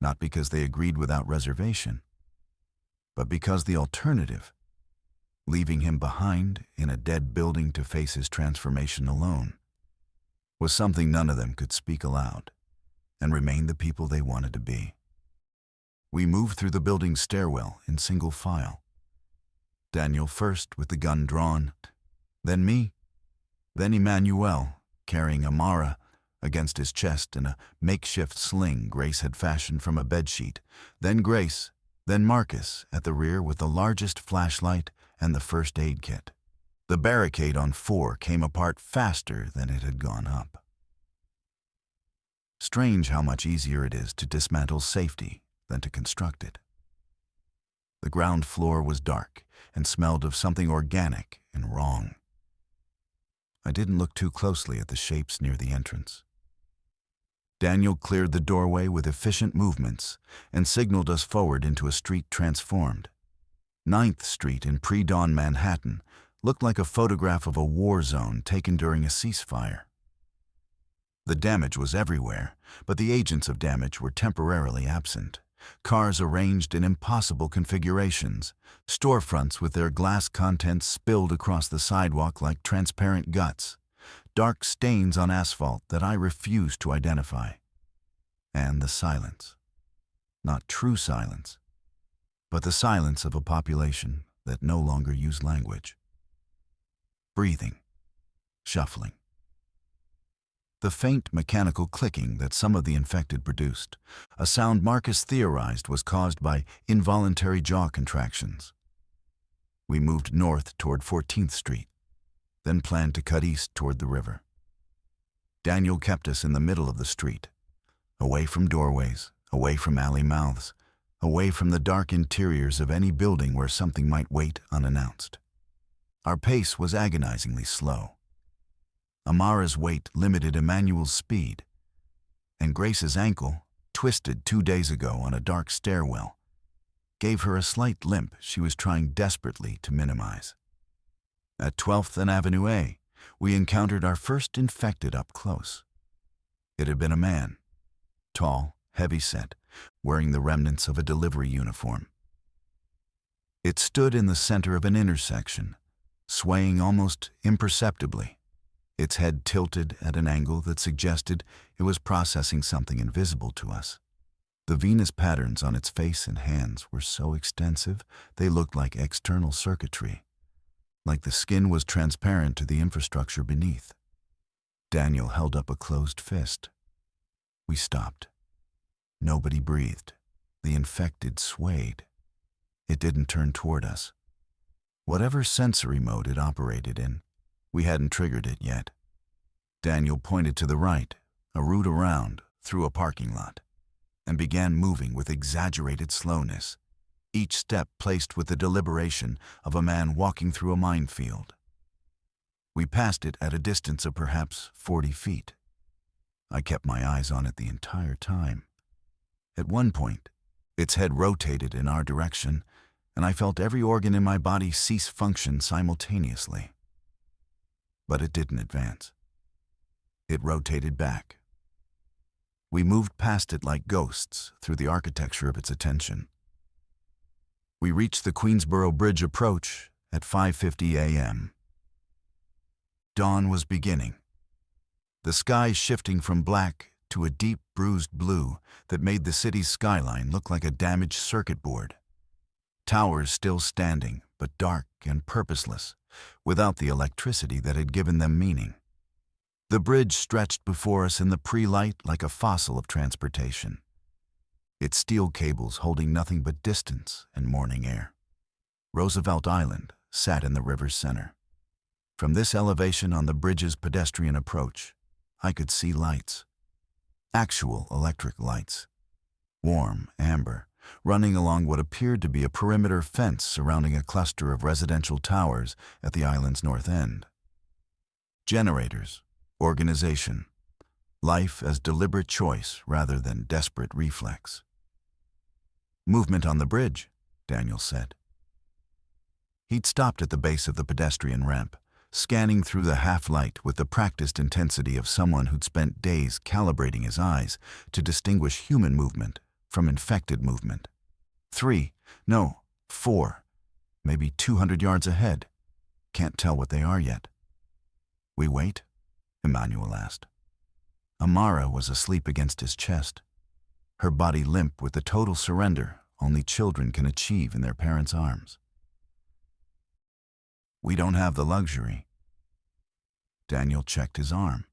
not because they agreed without reservation, but because the alternative, leaving him behind in a dead building to face his transformation alone, was something none of them could speak aloud and remain the people they wanted to be. We moved through the building's stairwell in single file. Daniel first with the gun drawn, then me, then Emmanuel carrying Amara against his chest in a makeshift sling Grace had fashioned from a bedsheet, then Grace, then Marcus at the rear with the largest flashlight and the first aid kit. The barricade on 4 came apart faster than it had gone up. Strange how much easier it is to dismantle safety than to construct it. The ground floor was dark and smelled of something organic and wrong. I didn't look too closely at the shapes near the entrance. Daniel cleared the doorway with efficient movements and signaled us forward into a street transformed. 9th Street in pre-dawn Manhattan looked like a photograph of a war zone taken during a ceasefire. The damage was everywhere, but the agents of damage were temporarily absent. Cars arranged in impossible configurations, storefronts with their glass contents spilled across the sidewalk like transparent guts, dark stains on asphalt that I refused to identify. And the silence. Not true silence, but the silence of a population that no longer used language. Breathing, shuffling. The faint mechanical clicking that some of the infected produced, a sound Marcus theorized was caused by involuntary jaw contractions. We moved north toward 14th Street, then planned to cut east toward the river. Daniel kept us in the middle of the street, away from doorways, away from alley mouths, away from the dark interiors of any building where something might wait unannounced. Our pace was agonizingly slow. Amara's weight limited Emmanuel's speed, and Grace's ankle, twisted 2 days ago on a dark stairwell, gave her a slight limp she was trying desperately to minimize. At 12th and Avenue A, we encountered our first infected up close. It had been a man, tall, heavy-set, wearing the remnants of a delivery uniform. It stood in the center of an intersection, swaying almost imperceptibly, its head tilted at an angle that suggested it was processing something invisible to us. The venous patterns on its face and hands were so extensive they looked like external circuitry, like the skin was transparent to the infrastructure beneath. Daniel held up a closed fist. We stopped. Nobody breathed. The infected swayed. It didn't turn toward us. Whatever sensory mode it operated in, we hadn't triggered it yet. Daniel pointed to the right, a route around, through a parking lot, and began moving with exaggerated slowness, each step placed with the deliberation of a man walking through a minefield. We passed it at a distance of perhaps 40 feet. I kept my eyes on it the entire time. At one point, its head rotated in our direction, and I felt every organ in my body cease function simultaneously. But it didn't advance. It rotated back. We moved past it like ghosts through the architecture of its attention. We reached the Queensboro Bridge approach at 5:50 a.m. Dawn was beginning. The sky shifting from black to a deep bruised blue that made the city's skyline look like a damaged circuit board. Towers still standing, but dark and purposeless, without the electricity that had given them meaning. The bridge stretched before us in the pre-light like a fossil of transportation, its steel cables holding nothing but distance and morning air. Roosevelt Island sat in the river's center. From this elevation on the bridge's pedestrian approach, I could see lights. Actual electric lights. Warm, amber, running along what appeared to be a perimeter fence surrounding a cluster of residential towers at the island's north end. Generators, organization, life as deliberate choice rather than desperate reflex. Movement on the bridge, Daniel said. He'd stopped at the base of the pedestrian ramp, scanning through the half-light with the practiced intensity of someone who'd spent days calibrating his eyes to distinguish human movement from infected movement. 4, maybe 200 yards ahead. Can't tell what they are yet. We wait? Emmanuel asked. Amara was asleep against his chest, her body limp with the total surrender only children can achieve in their parents' arms. We don't have the luxury. Daniel checked his arm,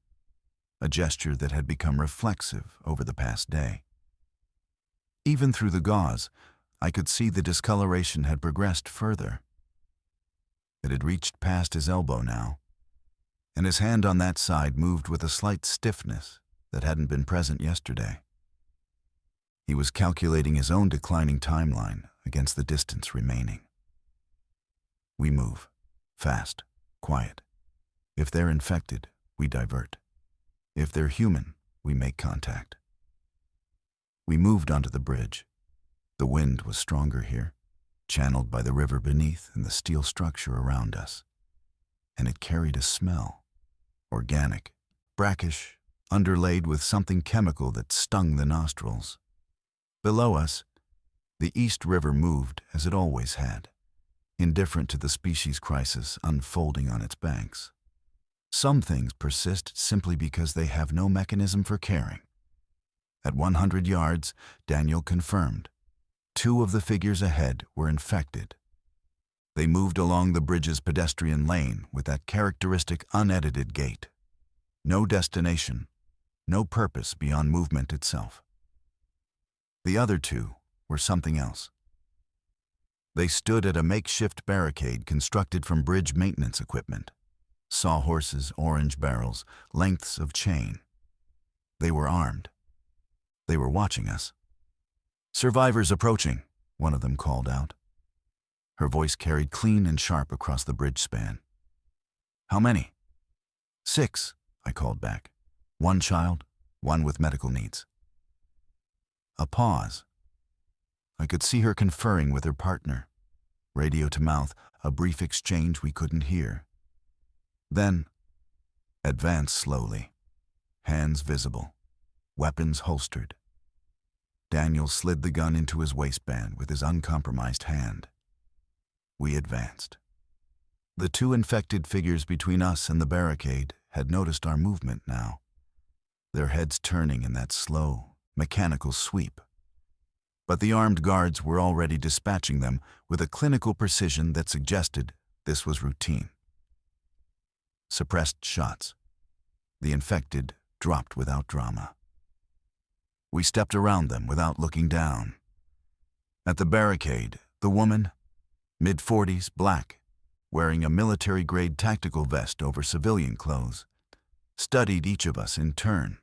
a gesture that had become reflexive over the past day. Even through the gauze, I could see the discoloration had progressed further. It had reached past his elbow now, and his hand on that side moved with a slight stiffness that hadn't been present yesterday. He was calculating his own declining timeline against the distance remaining. We move, fast, quiet. If they're infected, we divert. If they're human, we make contact. We moved onto the bridge. The wind was stronger here, channeled by the river beneath and the steel structure around us. And it carried a smell, organic, brackish, underlaid with something chemical that stung the nostrils. Below us, the East River moved as it always had, indifferent to the species crisis unfolding on its banks. Some things persist simply because they have no mechanism for caring. At 100 yards, Daniel confirmed. 2 of the figures ahead were infected. They moved along the bridge's pedestrian lane with that characteristic unedited gait. No destination, no purpose beyond movement itself. The other 2 were something else. They stood at a makeshift barricade constructed from bridge maintenance equipment. Sawhorses, orange barrels, lengths of chain. They were armed. They were watching us. "Survivors approaching," one of them called out. Her voice carried clean and sharp across the bridge span. "How many?" 6, I called back. 1 child, 1 with medical needs. A pause. I could see her conferring with her partner. Radio to mouth, a brief exchange we couldn't hear. Then, advance slowly, hands visible, weapons holstered. Daniel slid the gun into his waistband with his uncompromised hand. We advanced. The 2 infected figures between us and the barricade had noticed our movement now, their heads turning in that slow, mechanical sweep. But the armed guards were already dispatching them with a clinical precision that suggested this was routine. Suppressed shots. The infected dropped without drama. We stepped around them without looking down. At the barricade, the woman, mid-40s, black, wearing a military-grade tactical vest over civilian clothes, studied each of us in turn.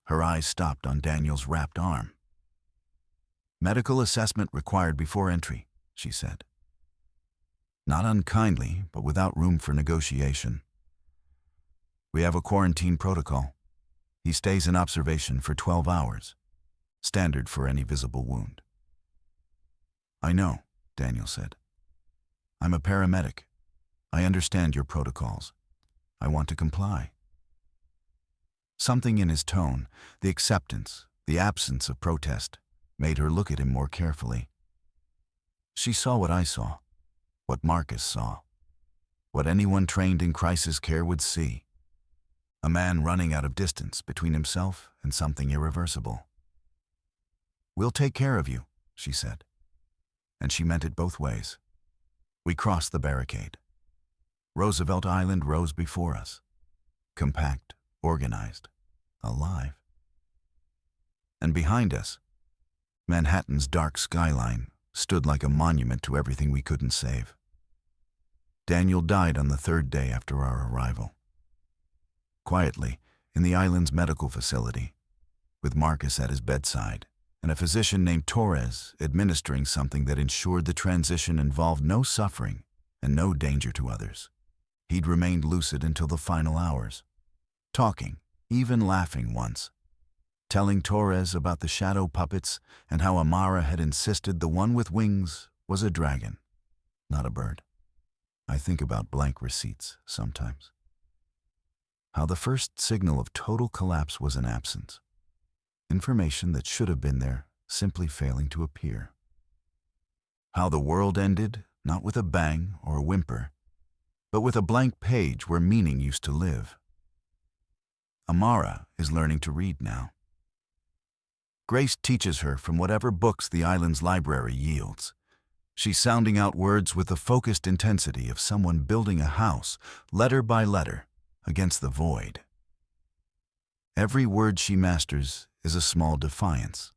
Her eyes stopped on Daniel's wrapped arm. "Medical assessment required before entry," she said. Not unkindly, but without room for negotiation. "We have a quarantine protocol. He stays in observation for 12 hours, standard for any visible wound." "I know," Daniel said. "I'm a paramedic. I understand your protocols. I want to comply." Something in his tone, the acceptance, the absence of protest, made her look at him more carefully. She saw what I saw, what Marcus saw, what anyone trained in crisis care would see. A man running out of distance between himself and something irreversible. "We'll take care of you," she said. And she meant it both ways. We crossed the barricade. Roosevelt Island rose before us, compact, organized, alive. And behind us, Manhattan's dark skyline stood like a monument to everything we couldn't save. Daniel died on the third day after our arrival. Quietly, in the island's medical facility, with Marcus at his bedside, and a physician named Torres administering something that ensured the transition involved no suffering and no danger to others. He'd remained lucid until the final hours, talking, even laughing once, telling Torres about the shadow puppets and how Amara had insisted the one with wings was a dragon, not a bird. I think about blank receipts sometimes. How the first signal of total collapse was an absence. Information that should have been there simply failing to appear. How the world ended, not with a bang or a whimper, but with a blank page where meaning used to live. Amara is learning to read now. Grace teaches her from whatever books the island's library yields. She's sounding out words with the focused intensity of someone building a house, letter by letter, against the void. Every word she masters is a small defiance.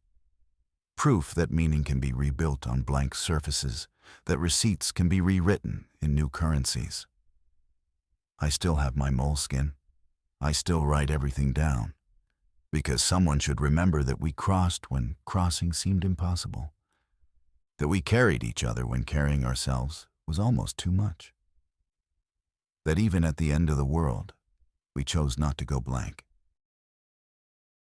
Proof that meaning can be rebuilt on blank surfaces, that receipts can be rewritten in new currencies. I still have my moleskin. I still write everything down, because someone should remember that we crossed when crossing seemed impossible, that we carried each other when carrying ourselves was almost too much, that even at the end of the world, we chose not to go blank.